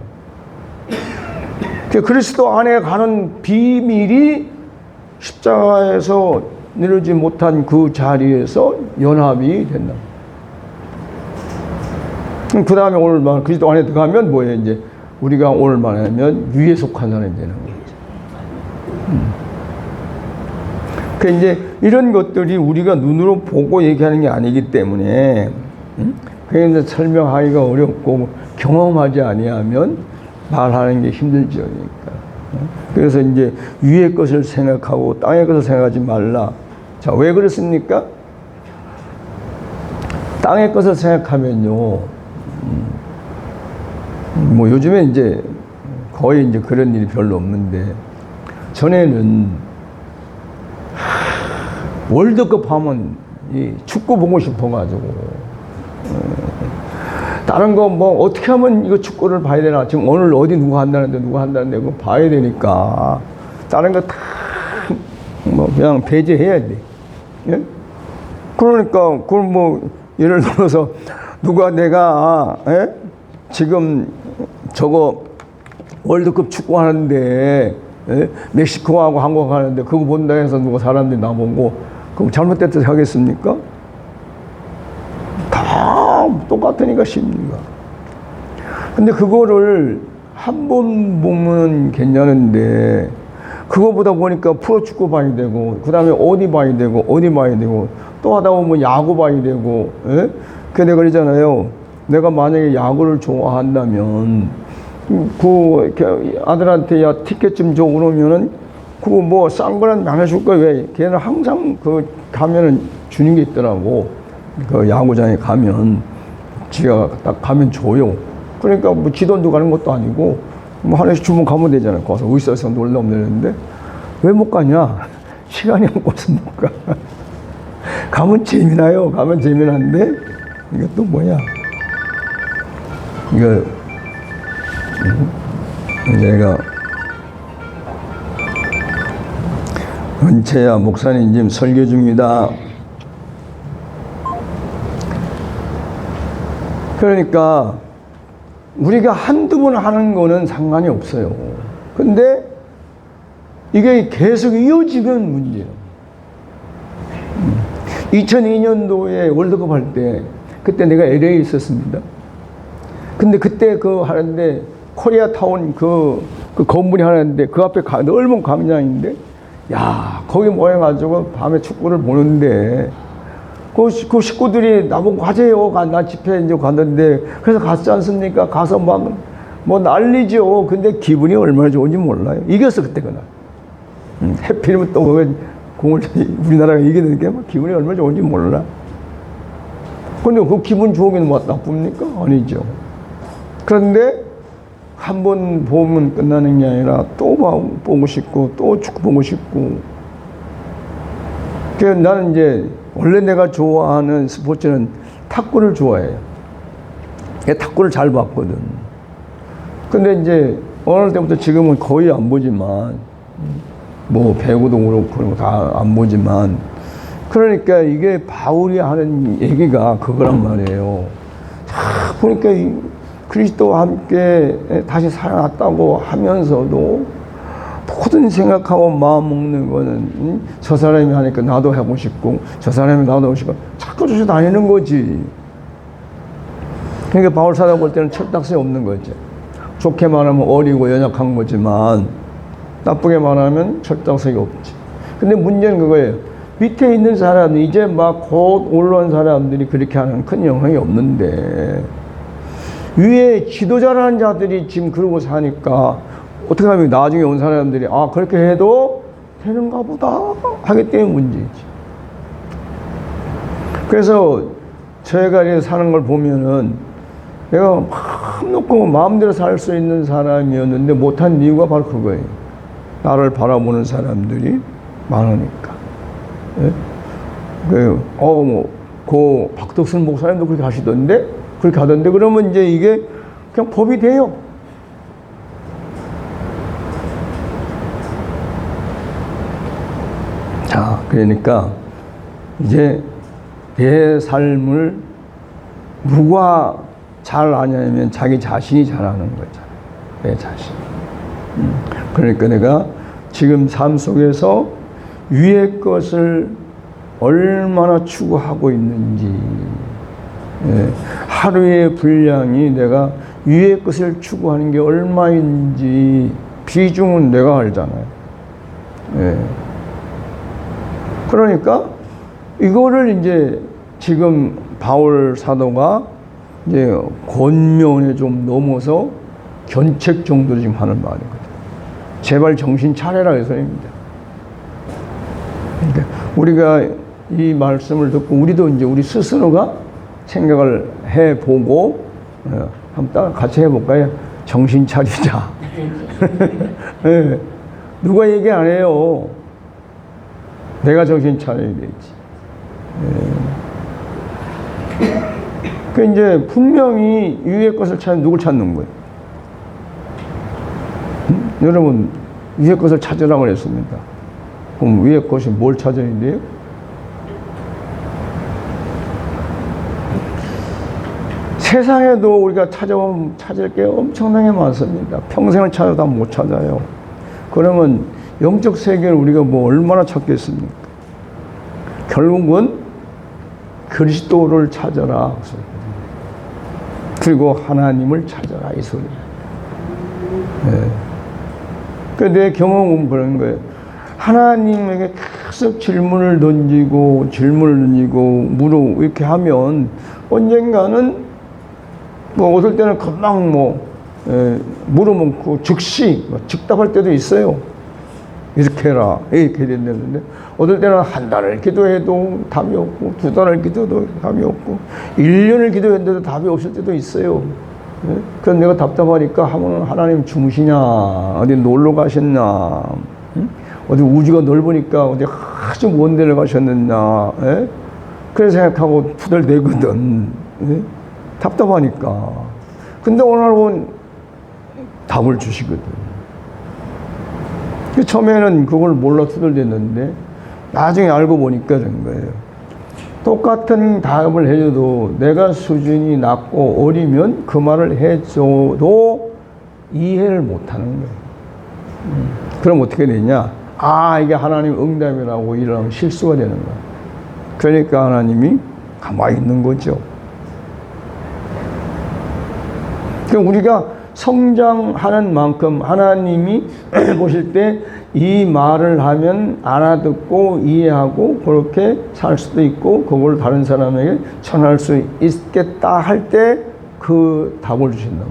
그리스도 안에 가는 비밀이 십자가에서 내려지 못한 그 자리에서 연합이 된다. 그 다음에 오늘 말 그리스도 안에 들어가면 뭐예요? 이제 우리가 오늘 말하면 위에 속한 사람이 되는 거죠. 그 이제 이런 것들이 우리가 눈으로 보고 얘기하는 게 아니기 때문에 그래서 설명하기가 어렵고 경험하지 아니하면 말하는 게 힘들죠. 그러니까. 그래서 이제 위의 것을 생각하고 땅의 것을 생각하지 말라. 자, 왜 그렇습니까? 땅의 것을 생각하면요. 뭐 요즘에 이제 거의 이제 그런 일이 별로 없는데 전에는 월드컵 하면 이 축구 보고 싶어가지고 다른 거 뭐 어떻게 하면 이거 축구를 봐야 되나 지금 오늘 어디 누가 한다는데 그거 봐야 되니까 다른 거 다 뭐 그냥 배제해야 돼. 예? 그러니까 그걸 뭐 예를 들어서 누가 내가 지금 저거 월드컵 축구 하는데 멕시코하고 한국 하는데 그거 본다 해서 누가 사람들이 나보고 그럼 잘못됐다고 하겠습니까? 다 똑같으니까 쉽니까? 근데 그거를 한 번 보면 괜찮은데 그거보다 보니까 프로축구 봐야 되고 그 다음에 어디 봐야 되고 또 하다 보면 야구 봐야 되고 그래 내가 그러잖아요. 내가 만약에 야구를 좋아한다면 그 아들한테 야 티켓 좀 줘 그러면은 그거 뭐 싼 거는 안 해줄 거야. 왜? 걔는 항상 그 가면은 주는 게 있더라고. 그 야구장에 가면 지가 딱 가면 줘요. 그러니까 뭐 지 돈도 가는 것도 아니고 뭐 하나씩 주면 가면 되잖아요. 거기서 의사에서 놀라면 되는데 왜 못 가냐? 시간이 없어서 못 가. 가면 재미나요. 가면 재미난데 이것도 뭐야? 이거 내가 은채야 목사님 지금 설교 중이다. 그러니까 우리가 한두 번 하는 거는 상관이 없어요. 근데 이게 계속 이어지면 문제예요. 2002년도에 월드컵 할 때 그때 내가 LA에 있었습니다. 근데 그때 그 하는데 코리아타운 그 건물이 하나 있는데 그 앞에 넓은 광장인데 야, 거기 모여가지고 밤에 축구를 보는데, 그 식구들이 나보고 가재요. 나 집회 이제 갔는데, 그래서 갔지 않습니까? 가서 뭐 난리죠. 근데 기분이 얼마나 좋은지 몰라요. 이겼어, 그때 그날. 해필이면 또 공을 우리나라가 이기는게 기분이 얼마나 좋은지 몰라. 근데 그 기분 좋으면 뭐 나쁩니까? 아니죠. 그런데 한 번 보면 끝나는 게 아니라 또 보고 싶고 또 축구 보고 싶고. 그래서 나는 이제 원래 내가 좋아하는 스포츠는 탁구를 좋아해요. 탁구를 잘 봤거든. 근데 이제 어느 때부터 지금은 거의 안 보지만 뭐 배구도 그렇고 다 안 보지만 그러니까 이게 바울이 하는 얘기가 그거란 말이에요. 보니까 그리스도와 함께 다시 살아났다고 하면서도 모든 생각하고 마음 먹는 거는 저 사람이 하니까 나도 하고 싶고 저 사람이 나도 하고 싶고 자꾸 쫓아다니는 거지. 그러니까 바울 사도 볼 때는 철딱선이 없는 거지. 좋게 말하면 어리고 연약한 거지만 나쁘게 말하면 철딱선이 없지. 근데 문제는 그거예요. 밑에 있는 사람, 이제 막 곧 올라온 사람들이 그렇게 하는 큰 영향이 없는데 위에 지도자라는 자들이 지금 그러고 사니까 어떻게 하면 나중에 온 사람들이 아 그렇게 해도 되는가 보다 하기 때문에 문제지. 그래서 저희가 이렇게 사는 걸 보면은 내가 마음 놓고 마음대로 살 수 있는 사람이었는데 못한 이유가 바로 그거예요. 나를 바라보는 사람들이 많으니까. 예? 그 박덕순 목사님도 그렇게 하시던데, 그렇게 하던데, 그러면 이제 이게 그냥 법이 돼요. 자, 그러니까 이제 내 삶을 누가 잘 아냐면 자기 자신이 잘 아는 거잖아요. 내 자신. 그러니까 내가 지금 삶 속에서 위의 것을 얼마나 추구하고 있는지, 하루의 분량이 내가 위의 것을 추구하는 게 얼마인지 비중은 내가 알잖아요. 그러니까 이거를 이제 지금 바울 사도가 이제 권면에 좀 넘어서 견책 정도로 지금 하는 말이거든요. 제발 정신 차려라 이 소리입니다. 그러니까 우리가 이 말씀을 듣고 우리도 이제 우리 스스로가 생각을 해보고 한번 같이 해볼까요? 정신 차리자. 네. 누가 얘기 안 해요. 내가 정신 차려야 되지. 그 이제 분명히 위의 것을 찾는 누굴 찾는 거예요? 여러분 위의 것을 찾으라고 했습니다. 그럼 위의 것이 뭘 찾아야 돼요? 세상에도 우리가 찾아보면 찾을 게 엄청나게 많습니다. 평생을 찾아도 다 못 찾아요. 그러면 영적 세계를 우리가 뭐 얼마나 찾겠습니까? 결국은 그리스도를 찾아라. 그리고 하나님을 찾아라. 이 소리예요. 내 경험은 그런 거예요. 하나님에게 계속 질문을 던지고 이렇게 하면 언젠가는 뭐 어떨 때는 금방 물으면 그 즉시 즉답할 때도 있어요. 이렇게 해라 이렇게 된다는데 어떨 때는 한 달을 기도해도 답이 없고 2달을 기도해도 답이 없고 1년을 기도했는데도 답이 없을 때도 있어요. 그래서 내가 답답하니까 하나님 주무시냐, 어디 놀러 가셨나, 어디 우주가 넓으니까 어디 아주 먼 데를 가셨느냐, 그래서 생각하고 투덜대거든. 답답하니까. 근데 오늘은 답을 주시거든. 처음에는 그걸 몰라 투덜댔는데 나중에 알고 보니까 된 거예요. 똑같은 답을 해줘도 내가 수준이 낮고 어리면 그 말을 해줘도 이해를 못하는 거예요. 그럼 어떻게 되냐? 아, 이게 하나님 응답이라고 이러면 실수가 되는 거야. 그러니까 하나님이 가만히 있는 거죠. 그럼 우리가 성장하는 만큼 하나님이 보실 때 이 말을 하면 알아듣고 이해하고 그렇게 살 수도 있고 그걸 다른 사람에게 전할 수 있겠다 할 때 그 답을 주신다고.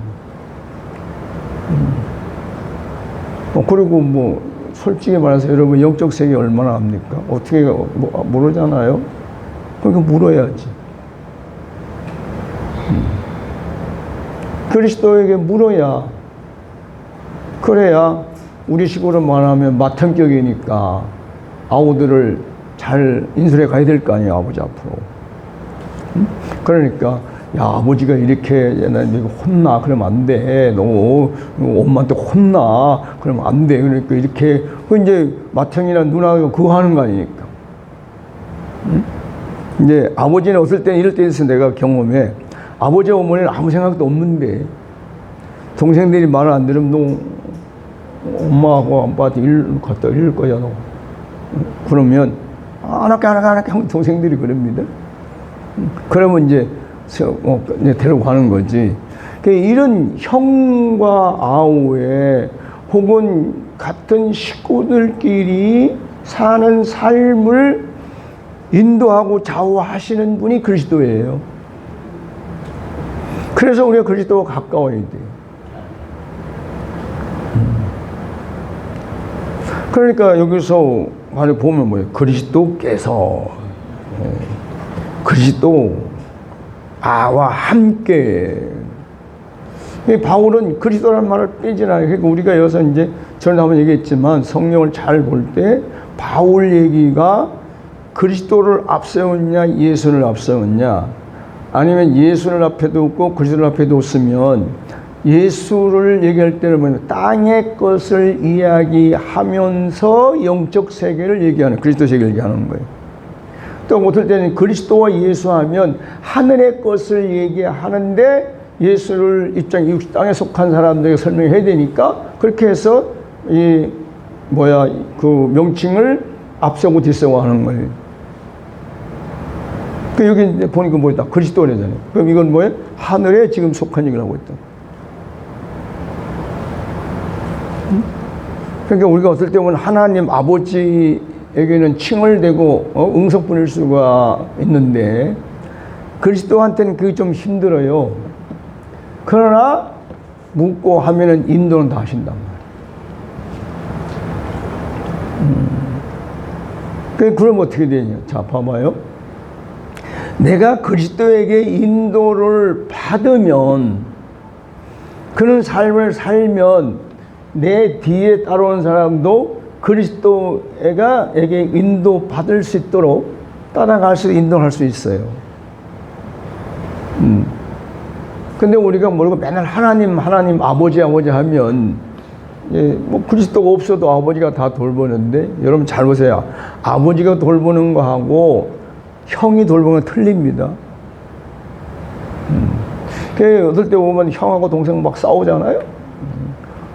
그리고 뭐 솔직히 말해서 여러분 영적 세계 얼마나 압니까? 어떻게 모르잖아요. 그러니까 물어야지. 그리스도에게 물어야, 그래야 우리 식으로 말하면 맏형격이니까 아우들을 잘 인솔해 가야 될 거 아니에요, 아버지 앞으로. 그러니까 야, 아버지가 이렇게 혼나 그러면 안 돼. 너 엄마한테 혼나 그러면 안 돼. 그러니까 이렇게 이제 맏형이나 누나가 그거 하는 거 아니니까. 이제 아버지는 어떨 때는 이럴 때 있어. 내가 경험해. 아버지 어머니는 아무 생각도 없는데 동생들이 말을 안 들으면 너 엄마하고 아빠한테 갖다 이럴 거야 너. 그러면 안 할게 하면 동생들이 그럽니다. 그러면 이제 데려가는 거지. 이런 형과 아우의 혹은 같은 식구들끼리 사는 삶을 인도하고 좌우하시는 분이 그리스도예요. 그래서 우리가 그리스도와 가까워야 돼요. 그러니까 여기서 만약 보면 뭐예요? 그리스도께서 그리스도 아와 함께. 바울은 그리스도라는 말을 빼지 않아요. 그러니까 우리가 여기서 이제 전에 한번 얘기했지만 성경을 잘 볼 때 바울 얘기가 그리스도를 앞세웠냐 예수를 앞세웠냐 아니면 예수를 앞에 두고 그리스도를 앞에 뒀으면 예수를 얘기할 때는 뭐냐면 땅의 것을 이야기하면서 영적 세계를 얘기하는 그리스도 세계를 얘기하는 거예요. 또 어떨 때는 그리스도와 예수 하면 하늘의 것을 얘기하는데 예수를 이 땅에 속한 사람들에게 설명해야 되니까 그렇게 해서 그 명칭을 앞서고 뒤서고 하는 거예요. 여기 이제 보니까 뭐다? 그리스도래잖아요. 그럼 이건 뭐예요? 하늘에 지금 속한 얘기를 하고 있다. 그러니까 우리가 어떨 때 보면 하나님 아버지에게는 칭을 대고 응석분일 수가 있는데 그리스도한테는 그게 좀 힘들어요. 그러나 묻고 하면은 인도는 다 하신단 말이에요. 그럼 어떻게 되냐? 자, 봐봐요. 내가 그리스도에게 인도를 받으면 그런 삶을 살면 내 뒤에 따라오는 사람도 그리스도에게 인도 받을 수 있도록 따라갈 수 인도할 수 있어요. 근데 우리가 모르고 맨날 하나님 아버지 하면 뭐 그리스도가 없어도 아버지가 다 돌보는데 여러분 잘 보세요. 아버지가 돌보는 거하고 형이 돌보는 건 틀립니다. 어떨 때 보면 형하고 동생 막 싸우잖아요.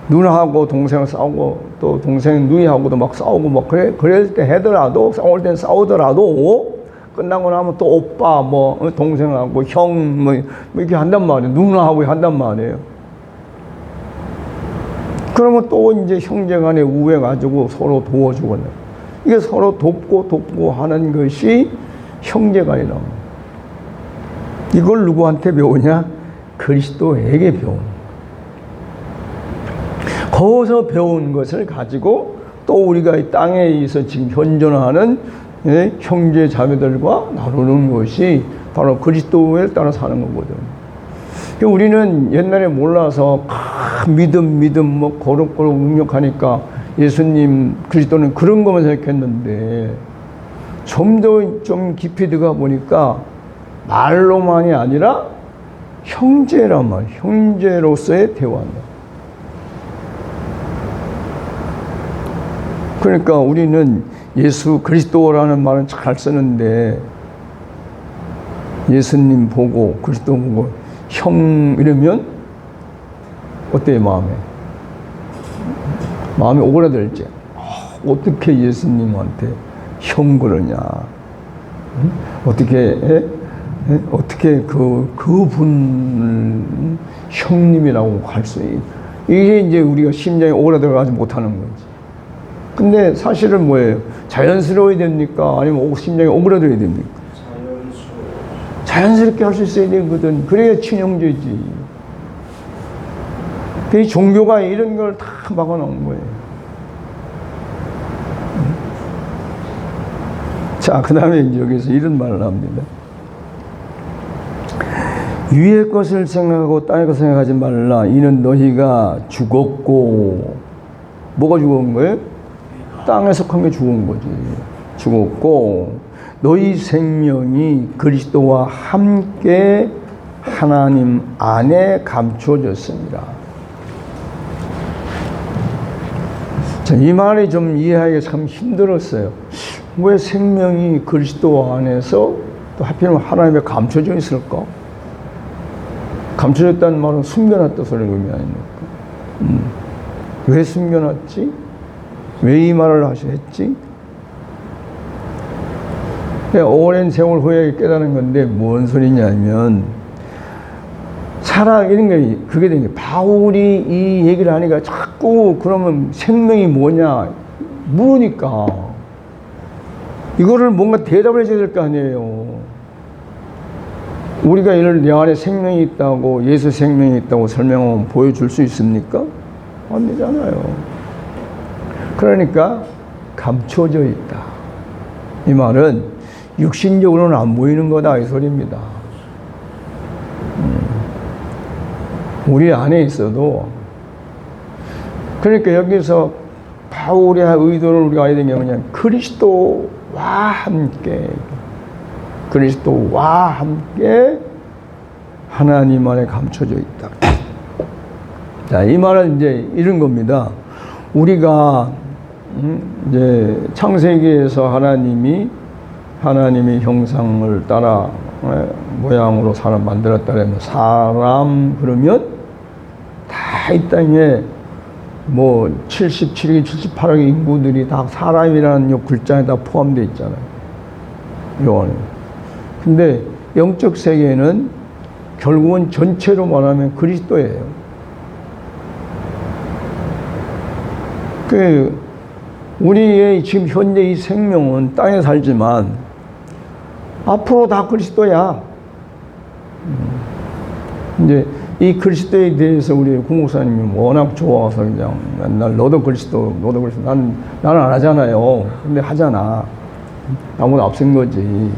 누나하고 동생은 싸우고 또 동생 누이하고도 막 싸우고 막 그럴 때 하더라도 싸울 땐 싸우더라도 끝나고 나면 또 오빠 뭐 동생하고 형 뭐 이렇게 한단 말이에요. 누나하고 한단 말이에요. 그러면 또 이제 형제간에 우애 가지고 서로 도와주고 이게 서로 돕고 하는 것이 형제간이라고. 이걸 누구한테 배우냐? 그리스도에게 배우는 거예요. 거기서 배운 것을 가지고 또 우리가 이 땅에 있어 지금 현존하는 형제 자매들과 나누는 것이 바로 그리스도에 따라 사는 거거든. 우리는 옛날에 몰라서 믿음 뭐 거룩 능력하니까 예수님 그리스도는 그런 것만 생각했는데 좀 깊이 들어가 보니까 말로만이 아니라 형제란 말, 형제로서의 대화입니다. 그러니까 우리는 예수 그리스도라는 말은 잘 쓰는데 예수님 보고 그리스도 보고 형 이러면 어때요 마음에 오그라들지. 어떻게 예수님한테 형 그러냐? 어떻게 예? 어떻게 그분을 형님이라고 할 수 있? 이게 이제 우리가 심장에 오그라들어가지 못하는 거지. 근데 사실은 뭐예요? 자연스러워야 됩니까? 아니면 심장에 오그라들어야 됩니까? 자연스럽게 할 수 있어야 되거든. 그래야 친형제지. 그 종교가 이런 걸 다 막아놓은 거예요. 자, 그 다음에 이제 여기서 이런 말을 합니다. 위의 것을 생각하고 땅의 것을 생각하지 말라. 이는 너희가 죽었고, 뭐가 죽은 거예요? 땅에 속한 게 죽은 거지. 죽었고, 너희 생명이 그리스도와 함께 하나님 안에 감춰졌습니다. 자, 이 말이 좀 이해하기가 참 힘들었어요. 왜 생명이 그리스도 안에서 또 하필이면 하나님에 감춰져 있을까? 감춰졌다는 말은 숨겨놨다 소리를 의미 아닙니까? 왜 숨겨놨지? 왜 이 말을 했지? 오랜 세월 후에 깨달은 건데 뭔 소리냐면 살아 이런 게 그게 되는 게 바울이 이 얘기를 하니까 자꾸 그러면 생명이 뭐냐 물으니까 이거를 뭔가 대답을 해줘야 될 거 아니에요. 우리가 이를 내 안에 생명이 있다고 예수 생명이 있다고 설명하면 보여줄 수 있습니까? 안 되잖아요. 그러니까 감춰져 있다. 이 말은 육신적으로는 안 보이는 거다 이 소리입니다. 우리 안에 있어도 그러니까 여기서 바울의 의도를 우리가 알아야 되는 게 뭐냐 그리스도와 함께 하나님 안에 감춰져 있다. 자, 이 말은 이제 이런 겁니다. 우리가 이제 창세기에서 하나님이 형상을 따라 모양으로 사람 만들었다 그러면 사람 그러면 다 이 땅에 뭐 77억, 78억 인구들이 다 사람이라는 요 글자에 다 포함되어 있잖아요. 요한에. 근데 영적 세계는 결국은 전체로 말하면 그리스도예요. 그 우리의 지금 현재 이 생명은 땅에 살지만 앞으로 다 그리스도야. 이제 이 그리스도에 대해서 우리 구목사님이 워낙 좋아서 그냥 맨날 너도 그리스도. 나는 안 하잖아요. 근데 하잖아. 나보다 앞선 거지.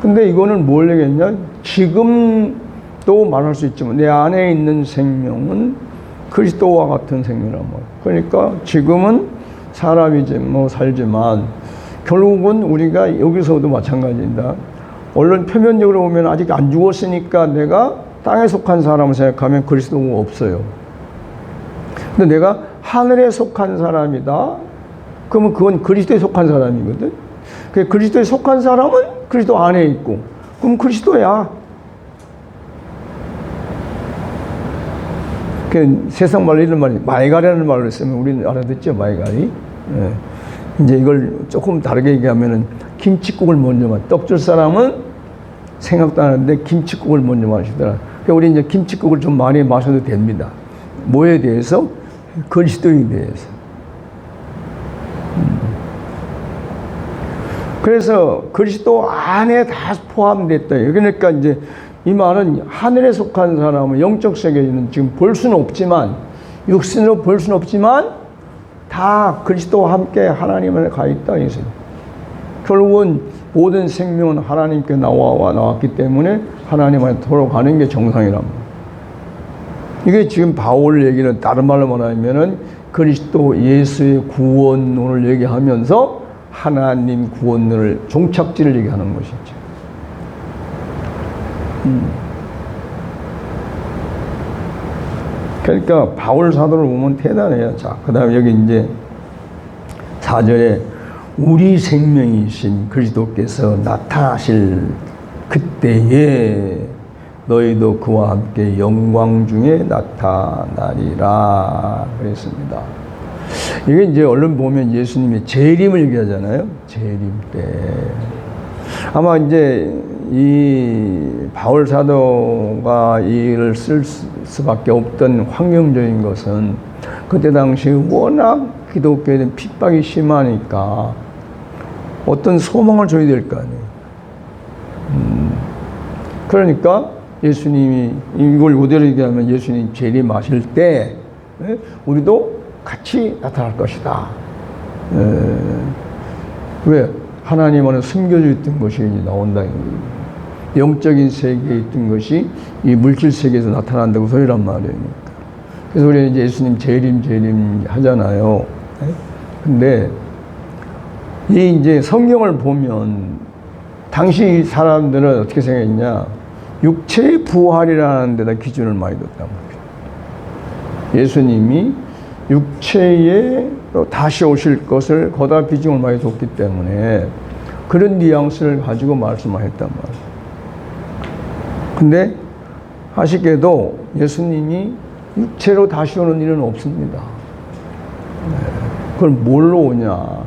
근데 이거는 뭘 얘기했냐? 지금도 말할 수 있지만 내 안에 있는 생명은 그리스도와 같은 생명이란 말이야. 그러니까 지금은 사람이지 뭐 살지만 결국은 우리가 여기서도 마찬가지입니다. 물론 표면적으로 보면 아직 안 죽었으니까 내가 땅에 속한 사람을 생각하면 그리스도가 없어요. 근데 내가 하늘에 속한 사람이다. 그러면 그건 그리스도에 속한 사람이거든. 그 그리스도에 속한 사람은 그리스도 안에 있고, 그럼 그리스도야. 그 세상 말로 이런 말이 마이가리라는 말로 쓰면 우리는 알아듣죠, 마이가리. 예. 이제 이걸 조금 다르게 얘기하면은 김칫국을 먼저 떡 줄 사람은 생각도 안 하는데 김칫국을 먼저 마시더라. 그러니까 우리 이제 김칫국을 좀 많이 마셔도 됩니다. 뭐에 대해서? 그리스도에 대해서. 그래서 그리스도 안에 다 포함됐다. 그러니까 이제 이 말은 하늘에 속한 사람은 영적 세계에는 지금 볼 수는 없지만 육신으로 볼 수는 없지만 다 그리스도와 함께 하나님 안에 가 있다. 이것은 결국은 모든 생명은 하나님께 나왔기 때문에 하나님 안에 돌아가는 게 정상이란 말이에요. 이게 지금 바울 얘기는 다른 말로 말하면은 그리스도 예수의 구원론을 얘기하면서 하나님 구원론을 종착지를 얘기하는 것이죠. 그러니까 바울 사도를 보면 대단해요. 자, 그 다음에 여기 이제 4절에 우리 생명이신 그리스도께서 나타나실 그때에 너희도 그와 함께 영광 중에 나타나리라 그랬습니다. 이게 이제 얼른 보면 예수님이 재림을 얘기하잖아요. 재림 때. 아마 이제 이 바울 사도가 이 일을 쓸 수밖에 없던 환경적인 것은 그때 당시 워낙 기독교에 핍박이 심하니까 어떤 소망을 줘야 될 거 아니에요. 그러니까 예수님이 이걸 그대로 얘기하면 예수님 재림하실 때 우리도 같이 나타날 것이다. 왜? 하나님은 숨겨져 있던 것이 나온다. 영적인 세계에 있던 것이 이 물질 세계에서 나타난다고 소리란 말이에요. 그래서 우리 이제 예수님 재림 하잖아요. 근데 이 이제 성경을 보면 당시 사람들은 어떻게 생각했냐? 육체의 부활이라는 데다 기준을 많이 뒀단 말이에요. 예수님이 육체에 다시 오실 것을 거다 비중을 많이 뒀기 때문에 그런 뉘앙스를 가지고 말씀을 했단 말이에요. 근데 아쉽게도 예수님이 육체로 다시 오는 일은 없습니다. 그걸 뭘로 오냐?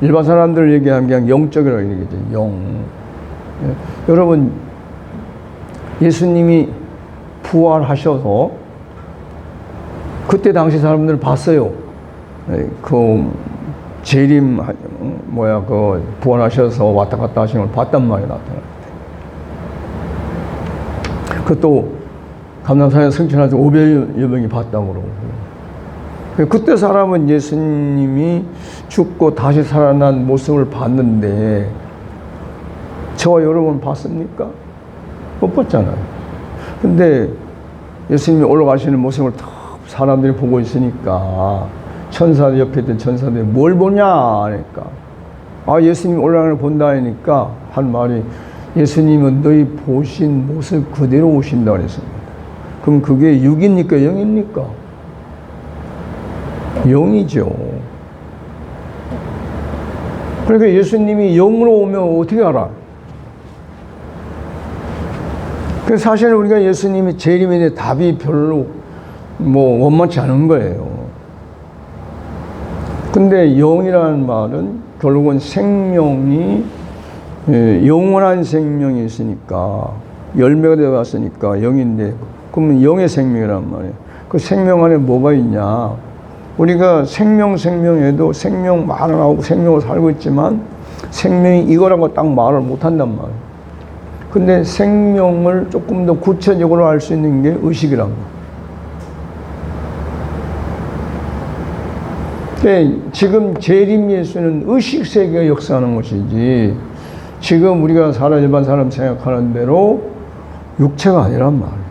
일반 사람들 얘기하면 그냥 영적이라고 얘기하죠. 영. 여러분, 예수님이 부활하셔서 그때 당시 사람들 봤어요. 그 재림 부활하셔서 왔다 갔다 하시는 걸 봤단 말이에요. 나타날 때. 그것도 감남산에 승천하서 500여 명이 봤다고 그러고. 그때 사람은 예수님이 죽고 다시 살아난 모습을 봤는데 저와 여러분 봤습니까? 못 봤잖아요. 근데 예수님이 올라가시는 모습을 다 사람들이 보고 있으니까 천사들 옆에 있던 천사들이 뭘 보냐 하니까 예수님이 올라가는 걸 본다 하니까 한 말이 예수님은 너희 보신 모습 그대로 오신다 그랬습니다. 그럼 그게 육입니까 영입니까? 영이죠. 그러니까 예수님이 영으로 오면 어떻게 알아? 그래서 사실 우리가 예수님이 재림에 대해 답이 별로 원만치 않은 거예요. 근데 영이라는 말은 결국은 생명이 영원한 생명이 있으니까 열매가 되어 왔으니까 영인데 그러면 영의 생명이란 말이에요. 그 생명 안에 뭐가 있냐? 우리가 생명에도 생명 말을 하고 생명을 살고 있지만 생명이 이거라고 딱 말을 못한단 말이에요. 근데 생명을 조금 더 구체적으로 알 수 있는 게 의식이란 말이에요. 지금 재림 예수는 의식 세계가 역사하는 것이지 지금 우리가 일반 사람 생각하는 대로 육체가 아니란 말이에요.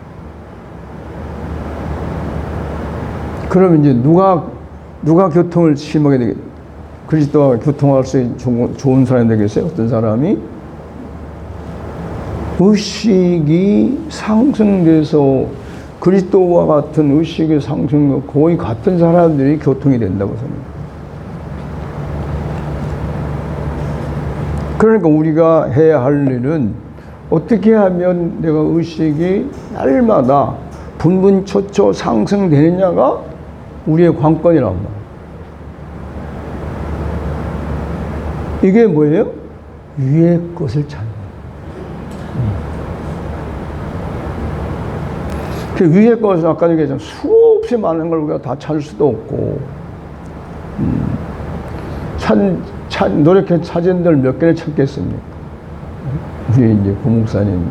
그러면 이제 누가 교통을 심하게 되겠, 그리스도와 교통할 수 있는 좋은 사람이 되겠어요? 어떤 사람이? 의식이 상승돼서 그리스도와 같은 의식의 상승과 거의 같은 사람들이 교통이 된다고 생각합니다. 그러니까 우리가 해야 할 일은 어떻게 하면 내가 의식이 날마다 분분초초 상승되느냐가 우리의 관건이란 말이에요. 이게 뭐예요? 위의 것을 찾는. 그 위의 것을 아까 얘기했지만 수없이 많은 걸 우리가 다 찾을 수도 없고, 노력해 찾은 데를 몇 개를 찾겠습니까? 우리 이제 고목사님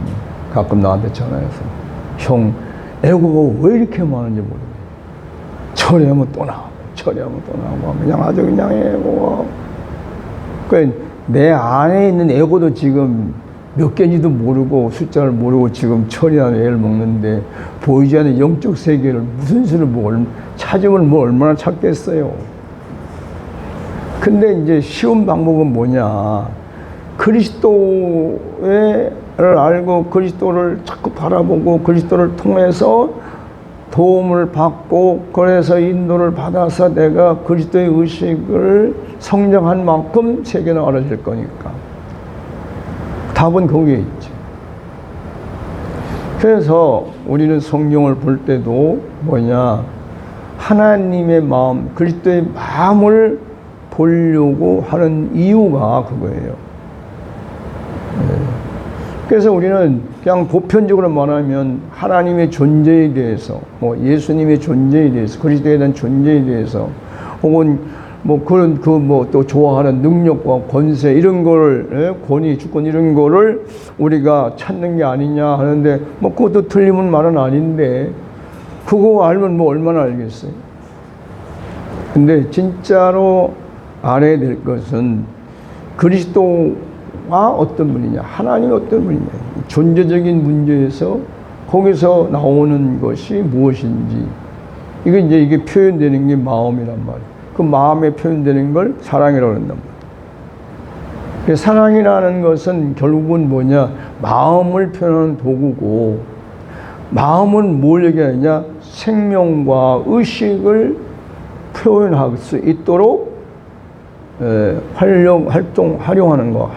가끔 나한테 전화해서 형, 애고가 왜 이렇게 많은지 모르겠어요. 처리하면 또 나오고, 처리하면 또 나오고, 그냥 아주 그냥 애고가. 그러니까 내 안에 있는 애고도 지금 몇 개인지도 모르고 숫자를 모르고 지금 처리하는 애를 먹는데 보이지 않는 영적 세계를 무슨 수를 찾으면 얼마나 찾겠어요. 근데 이제 쉬운 방법은 뭐냐? 그리스도를 알고 그리스도를 자꾸 바라보고 그리스도를 통해서 도움을 받고 그래서 인도를 받아서 내가 그리스도의 의식을 성장한 만큼 세계는 알아질 거니까. 답은 거기에 있죠. 그래서 우리는 성경을 볼 때도 하나님의 마음, 그리스도의 마음을 보려고 하는 이유가 그거예요. 그래서 우리는 그냥 보편적으로 말하면 하나님의 존재에 대해서, 뭐 예수님의 존재에 대해서, 그리스도에 대한 존재에 대해서, 혹은 뭐 그런 뭐 또 좋아하는 능력과 권세 이런 걸, 권위, 주권 이런 거를 우리가 찾는 게 아니냐 하는데, 뭐 그것도 틀림은 말은 아닌데, 그거 알면 뭐 얼마나 알겠어요. 근데 진짜로 알아야 될 것은 그리스도가 어떤 분이냐, 하나님이 어떤 분이냐, 존재적인 문제에서 거기서 나오는 것이 무엇인지, 이게 표현되는 게 마음이란 말이에요. 그 마음에 표현되는 걸 사랑이라고 한단 말이에요. 사랑이라는 것은 결국은 뭐냐, 마음을 표현하는 도구고, 마음은 뭘 얘기하느냐, 생명과 의식을 표현할 수 있도록 활용하는 거,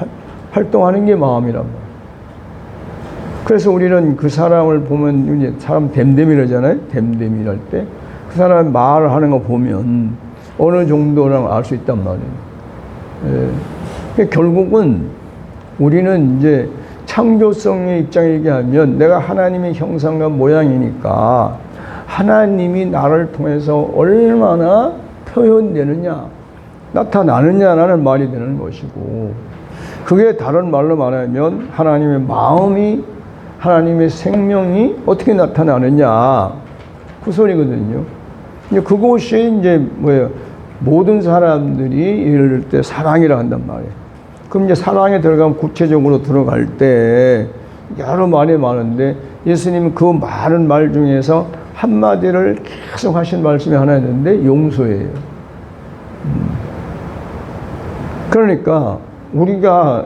활동하는 게 마음이란 말이에요. 그래서 우리는 그 사람을 보면, 이제 사람 댐댐이라잖아요. 댐댐이랄 때 그 사람 말을 하는 거 보면 어느 정도랑 알 수 있단 말이에요. 결국은 우리는 이제 창조성의 입장에 얘기하면 내가 하나님의 형상과 모양이니까 하나님이 나를 통해서 얼마나 표현되느냐, 나타나느냐라는 말이 되는 것이고, 그게 다른 말로 말하면 하나님의 마음이, 하나님의 생명이 어떻게 나타나느냐, 그 소리거든요. 그것이 이제 뭐예요? 모든 사람들이 이럴 때 사랑이라 한단 말이에요. 그럼 이제 사랑에 들어가면 구체적으로 들어갈 때 여러 말이 많은데, 예수님은 그 많은 말 중에서 한마디를 계속 하신 말씀이 하나 있는데 용서예요. 그러니까 우리가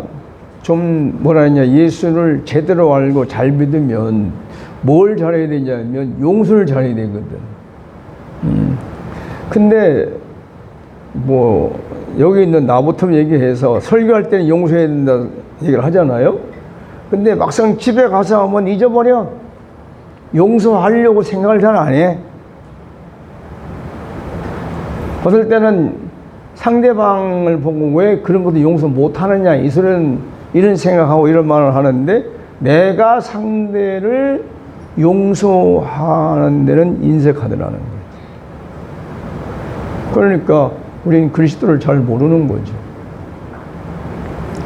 좀 뭐라 했냐, 예수를 제대로 알고 잘 믿으면 뭘 잘해야 되냐면 용서를 잘해야 되거든. 근데 뭐 여기 있는 나부터 얘기해서 설교할 때는 용서해야 된다 얘기를 하잖아요. 근데 막상 집에 가서 한번 잊어버려. 용서하려고 생각을 잘 안 해. 어떨 때는 상대방을 보고 왜 그런 것도 용서 못 하느냐, 이런 생각하고 이런 말을 하는데, 내가 상대를 용서하는 데는 인색하더라는 거예요. 그러니까 우리는 그리스도를 잘 모르는 거죠.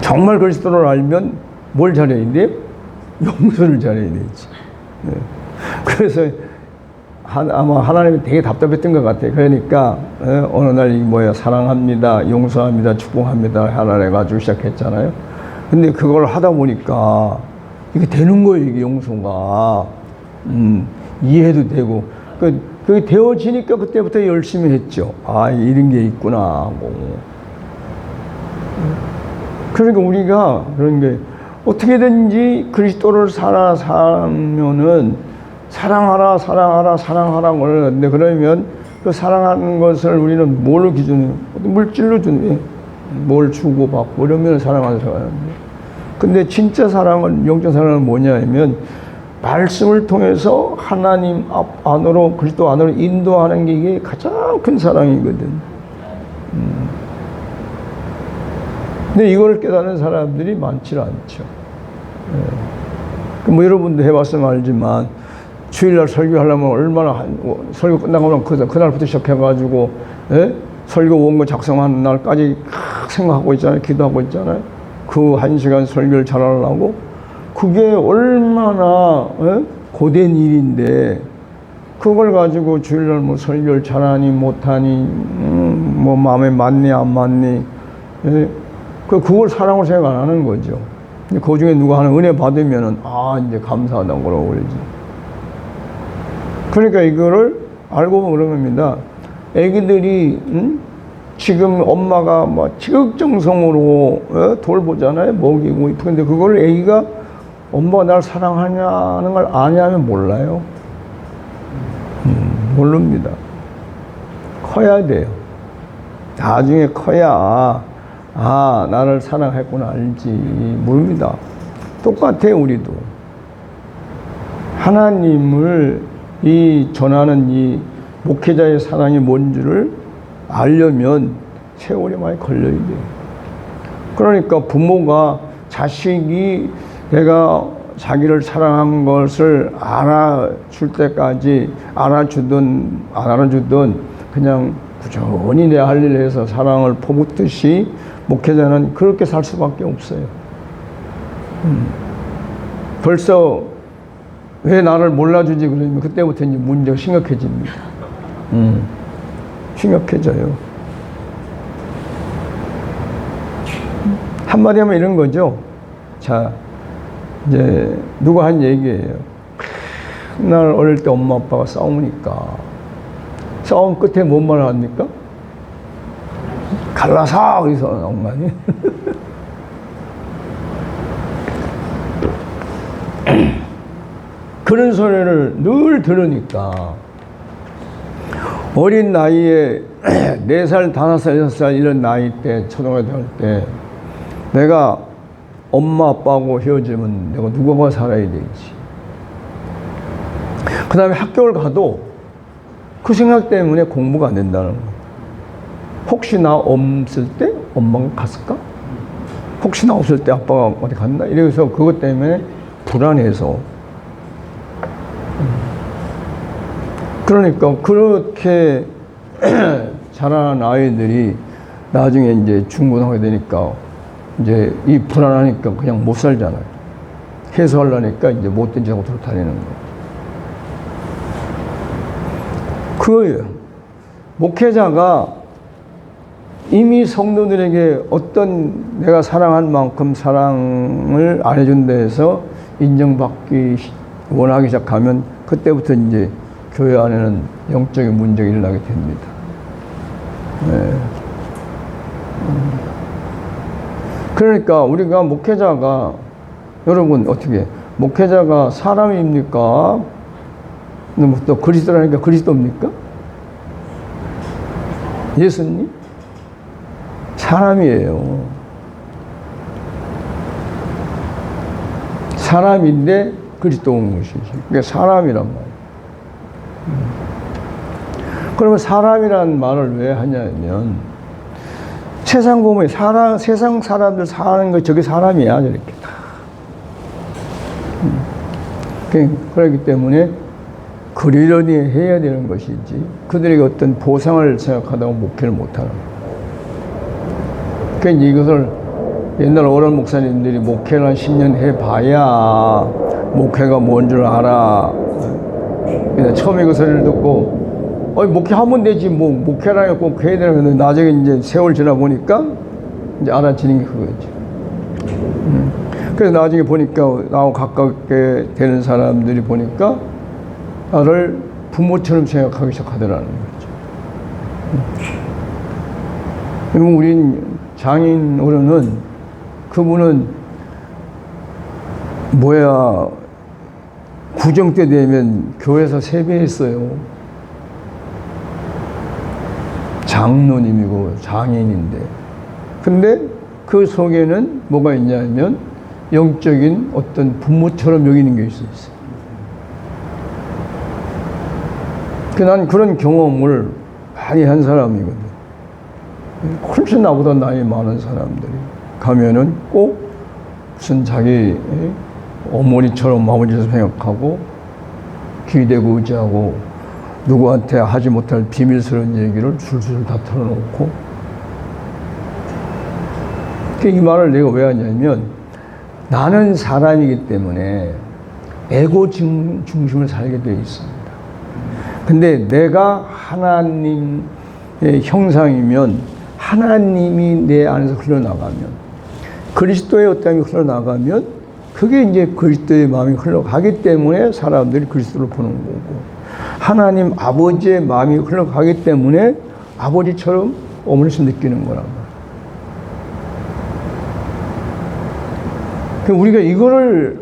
정말 그리스도를 알면 뭘 잘해야 돼? 용서를 잘해야 되지. 네. 그래서 아마 하나님이 되게 답답했던 것 같아요. 그러니까 어느 날 사랑합니다, 용서합니다, 축복합니다 하나 해가지고 시작했잖아요. 근데 그걸 하다 보니까 이게 되는 거예요. 이게 용서가 이해도 되고, 그게 되어지니까 그때부터 열심히 했죠. 아, 이런 게 있구나 하고. 그러니까 우리가 그런 게 어떻게든지 그리스도를 살면은 사랑하라고 그러는데, 그러면 그 사랑하는 것을 우리는 뭘로 기준해요? 물질로 주는, 뭘 주고 받고 이러면 사랑하는 사람인데, 근데 진짜 사랑은, 영적 사랑은 뭐냐 하면 말씀을 통해서 하나님 안으로, 그리스도 안으로 인도하는 게 이게 가장 큰 사랑이거든. 근데 이걸 깨닫는 사람들이 많지 않죠. 뭐 여러분도 해봤으면 알지만, 주일날 설교하려면 얼마나 설교 끝나고 나면 그날부터 시작해가지고 설교 원고 작성하는 날까지 생각하고 있잖아요. 기도하고 있잖아요. 그 1시간 설교를 잘하려고. 그게 얼마나 고된 일인데, 그걸 가지고 주일날 뭐 설교를 잘하니 못하니, 뭐 마음에 맞니 안 맞니, 그걸 사랑으로 생각 안 하는 거죠. 그 중에 누가 하는 은혜 받으면은 이제 감사하다고 그러고 그러지. 그러니까 이거를 알고 보면 그런 겁니다. 애기들이 지금 엄마가 막 지극정성으로 돌보잖아요. 먹이고 이쁜데, 그걸 애기가 엄마가 날 사랑하냐는 걸 아냐면 몰라요. 모릅니다. 커야 돼요. 나중에 커야 나를 사랑했구나 알지. 모릅니다. 똑같아요. 우리도 하나님을 전하는 이 목회자의 사랑이 뭔지를 알려면 세월이 많이 걸려야 돼요. 그러니까 부모가 자식이 내가 자기를 사랑한 것을 알아줄 때까지 알아주든 안 알아주든 그냥 꾸준히 내 할 일을 해서 사랑을 퍼붓듯이 목회자는 그렇게 살 수밖에 없어요. 벌써 왜 나를 몰라주지 그러면 그때부터 이제 문제가 심각해집니다. 심각해져요. 한마디 하면 이런 거죠. 자, 이제 누가 한 얘기예요. 날 어릴 때 엄마 아빠가 싸우니까 싸움 끝에 뭔 말을 합니까? 갈라서 어디서 나온 거 아니에요? 그런 소리를 늘 들으니까 어린 나이에 4살, 5살, 6살 이런 나이 때 초등학교 할 때 내가 엄마 아빠하고 헤어지면 내가 누구와 살아야 되지. 그 다음에 학교를 가도 그 생각 때문에 공부가 안 된다는 거예요. 혹시 나 없을 때 엄마가 갔을까? 혹시 나 없을 때 아빠가 어디 갔나? 이래서 그것 때문에 불안해서. 그러니까 그렇게 자라난 아이들이 나중에 이제 중고등학교 되니까 이제 이 불안하니까 그냥 못 살잖아요. 해소하려니까 이제 못된 짓 하고 돌아다니는 거예요. 그거예요. 목회자가 이미 성도들에게 어떤 내가 사랑한 만큼 사랑을 안 해준 데에서 인정받기 원하기 시작하면 그때부터 이제 교회 안에는 영적인 문제가 일어나게 됩니다. 네. 그러니까 우리가 목회자가 여러분 어떻게 목회자가 사람입니까? 또 그리스도라니까 그리스도입니까? 예수님? 사람이에요. 사람인데 그리스도인 것이지. 그게 사람이란 말이에요. 그러면 사람이란 말을 왜 하냐면 세상 보면 세상 사람들 사는 거 저게 사람이야 저렇게 다. 그렇기 때문에 그러려니 해야 되는 것이지 그들에게 어떤 보상을 생각하다가 목회를 못하는 거예요. 그러니까 이것을 옛날 어른 목사님들이 목회를 한 10년 해봐야 목회가 뭔 줄 알아. 처음에 그 소리를 듣고 목회하면 되지 뭐 목회라니 꼭 해야 되나 근데 나중에 이제 세월 지나 보니까 이제 알아지는 게 그거죠. 그래서 나중에 보니까 나하고 가깝게 되는 사람들이 보니까 나를 부모처럼 생각하기 시작하더라는 거죠. 그리고 우린 장인 어른은 그분은 구정 때 되면 교회에서 세배했어요. 장로님이고 장인인데. 근데 그 속에는 뭐가 있냐면 영적인 어떤 부모처럼 여기는 게 있어요. 난 그런 경험을 많이 한 사람이거든. 훨씬 나보다 나이 많은 사람들이 가면은 꼭 무슨 자기 어머니처럼 아버지를 생각하고 기대고 의지하고 누구한테 하지 못할 비밀스러운 얘기를 술술 다 털어놓고 이 말을 내가 왜 하냐면 나는 사람이기 때문에 에고 중심을 살게 되어 있습니다. 근데 내가 하나님의 형상이면 하나님이 내 안에서 흘러나가면 그리스도의 어떤 게 흘러나가면 그게 이제 그리스도의 마음이 흘러가기 때문에 사람들이 그리스도를 보는 거고 하나님 아버지의 마음이 흘러가기 때문에 아버지처럼 어머니서 느끼는 거란 말이에요. 우리가 이거를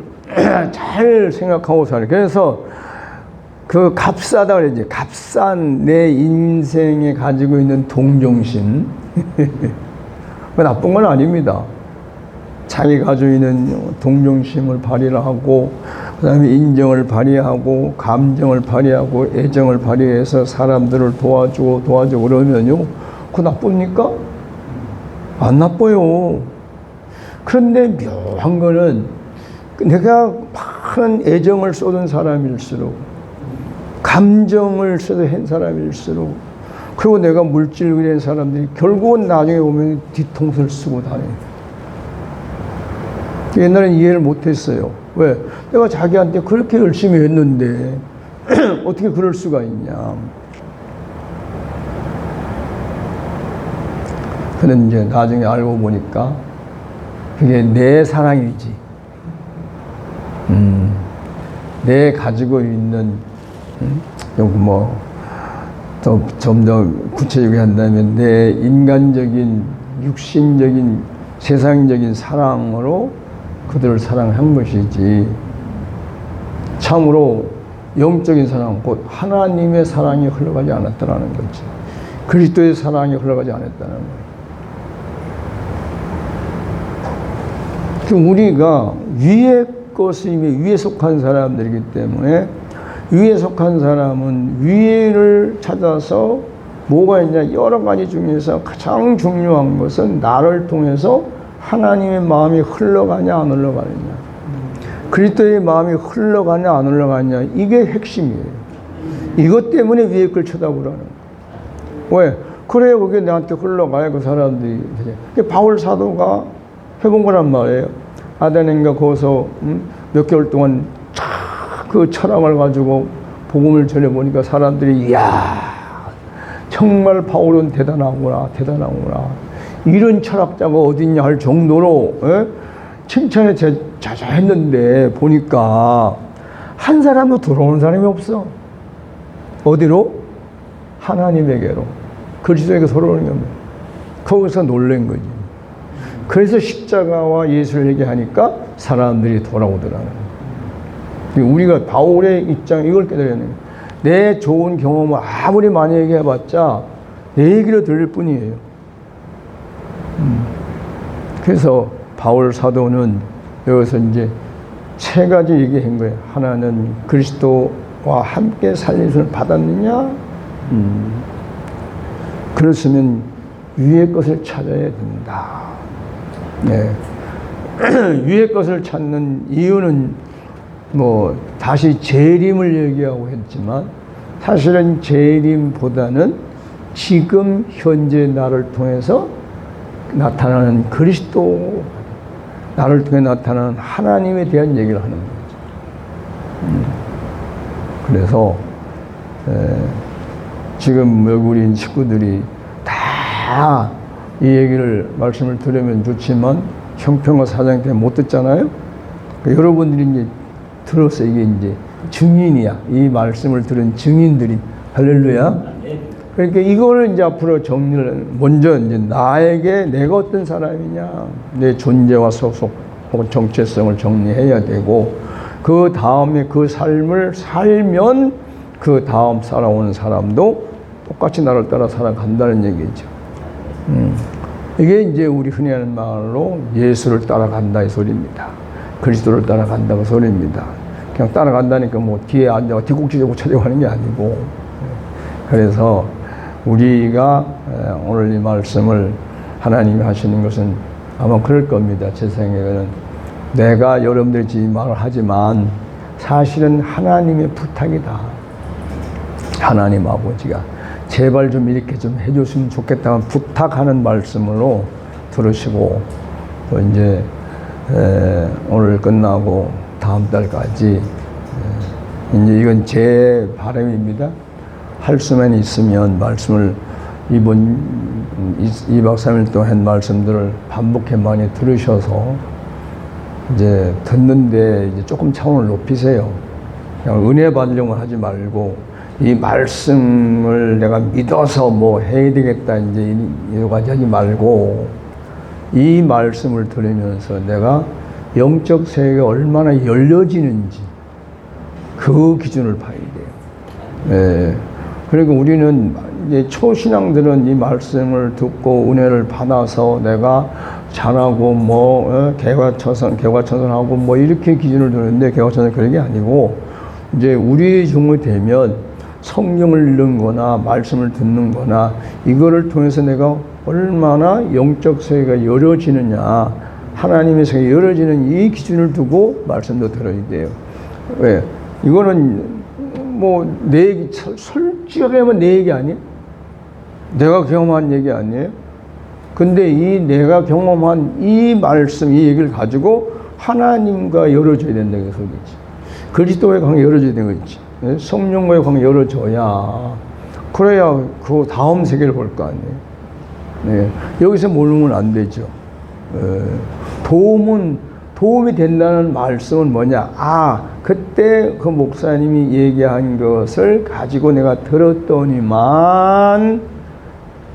잘 생각하고 살아요. 그래서 그 값싸다 그러지. 값싼 내 인생에 가지고 있는 동정심. 그 나쁜 건 아닙니다. 자기가 가지고 있는 동정심을 발휘하고 그 다음에 인정을 발휘하고 감정을 발휘하고 애정을 발휘해서 사람들을 도와주고 그러면요 그거 나쁩니까? 안 나빠요. 그런데 묘한 거는 내가 많은 애정을 쏟은 사람일수록, 감정을 쏟아낸 사람일수록, 그리고 내가 물질을 낸 사람들이 결국은 나중에 보면 뒤통수를 쓰고 다녀요. 옛날엔 이해를 못했어요. 왜? 내가 자기한테 그렇게 열심히 했는데 어떻게 그럴 수가 있냐. 근데 이제 나중에 알고 보니까 그게 내 사랑이지. 내 가지고 있는, 뭐, 좀 더 구체적으로 한다면 내 인간적인, 육신적인, 세상적인 사랑으로 그들을 사랑한 것이지, 참으로 영적인 사랑, 곧 하나님의 사랑이 흘러가지 않았다는 거지. 그리스도의 사랑이 흘러가지 않았다는 거예요. 우리가 위의 것이 위에 속한 사람들이기 때문에, 위에 속한 사람은 위를 찾아서 뭐가 있냐, 여러 가지 중에서 가장 중요한 것은 나를 통해서 하나님의 마음이 흘러가냐 안 흘러가느냐, 그리스도의 마음이 흘러가냐 안 흘러가냐, 이게 핵심이에요. 이것 때문에 위에 걸 쳐다보라는 거예요. 왜? 그래야 그게 나한테 흘러가야 그 사람들이. 바울 사도가 해본 거란 말이에요. 아데네인가 거기서 몇 개월 동안 그 철학을 가지고 복음을 전해보니까 사람들이, 이야, 정말 바울은 대단하구나, 대단하구나. 이런 철학자가 어딨냐 할 정도로 칭찬에 자자했는데, 보니까 한 사람도 들어오는 사람이 없어. 어디로? 하나님에게로. 그리스도에게 돌아오는 게 없네. 거기서 놀란 거지. 그래서 십자가와 예수를 얘기하니까 사람들이 돌아오더라는 거예요. 우리가 바울의 입장, 이걸 깨달아야 돼요. 내 좋은 경험을 아무리 많이 얘기해봤자 내 얘기를 들을 뿐이에요. 그래서 바울 사도는 여기서 이제 세 가지 얘기한 거예요. 하나는 그리스도와 함께 살림을 받았느냐? 그렇으면 위의 것을 찾아야 된다. 네. 위의 것을 찾는 이유는 뭐 다시 재림을 얘기하고 했지만, 사실은 재림보다는 지금 현재 나를 통해서 나타나는 그리스도, 나를 통해 나타나는 하나님에 대한 얘기를 하는 거죠. 그래서 지금 우리 식구들이 다 이 얘기를, 말씀을 들으면 좋지만 형평과 사장 때문에 못 듣잖아요. 그러니까 여러분들이 이제 들어서 이게 이제 증인이야. 이 말씀을 들은 증인들이. 할렐루야. 그러니까 이거를 이제 앞으로 정리를, 먼저 이제 나에게 내가 어떤 사람이냐, 내 존재와 소속 혹은 정체성을 정리해야 되고, 그 다음에 그 삶을 살면 그 다음 살아오는 사람도 똑같이 나를 따라 살아간다는 얘기죠. 이게 이제 우리 흔히 하는 말로 예수를 따라간다 이 소리입니다. 그리스도를 따라간다 그 소리입니다. 그냥 따라간다니까 뭐 뒤에 앉아 뒤꿈치 대고 찾아가는 게 아니고. 그래서 우리가 오늘 이 말씀을 하나님이 하시는 것은 아마 그럴 겁니다. 제 생각에는 내가 여러분들이 지금 말을 하지만 사실은 하나님의 부탁이다. 하나님 아버지가 제발 좀 이렇게 좀 해줬으면 좋겠다는 부탁하는 말씀으로 들으시고, 또 이제 오늘 끝나고 다음 달까지 이제 이건 제 바람입니다. 할 수만 있으면 말씀을 이번 2박 3일 동안 한 말씀들을 반복해 많이 들으셔서 이제 듣는데 이제 조금 차원을 높이세요. 그냥 은혜 받으려고 하지 말고, 이 말씀을 내가 믿어서 뭐 해야 되겠다 이제 여러 가지 하지 말고, 이 말씀을 들으면서 내가 영적 세계가 얼마나 열려지는지 그 기준을 봐야 돼요. 예. 그러니까 우리는 이제 초신앙들은 이 말씀을 듣고 은혜를 받아서 내가 잘하고 뭐 개과천선하고 뭐 이렇게 기준을 두는데, 개과천선 그런 게 아니고, 이제 우리 종이 되면 성경을 읽는 거나 말씀을 듣는 거나 이거를 통해서 내가 얼마나 영적 세계가 열어지느냐, 하나님의 세계 열어지는 이 기준을 두고 말씀도 들어야 돼요. 왜? 이거는 뭐 내 얘기, 솔직하게 하면 내 얘기 아니에요? 내가 경험한 얘기 아니에요? 근데 이 내가 경험한 이 말씀, 이 얘기를 가지고 하나님과 열어줘야 된다는 게 소리지. 그리스도의 광 열어줘야 되는 거지. 성령과의 광 열어줘야, 그래야 그 다음 세계를 볼 거 아니에요. 네. 여기서 모르면 안 되죠. 도움이 된다는 말씀은 뭐냐? 아, 그때 그 목사님이 얘기한 것을 가지고 내가 들었더니만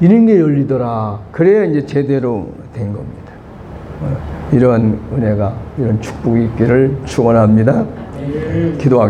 이런 게 열리더라. 그래야 이제 제대로 된 겁니다. 이런 은혜가, 이런 축복이 있기를 축원합니다. 기도하겠습니다.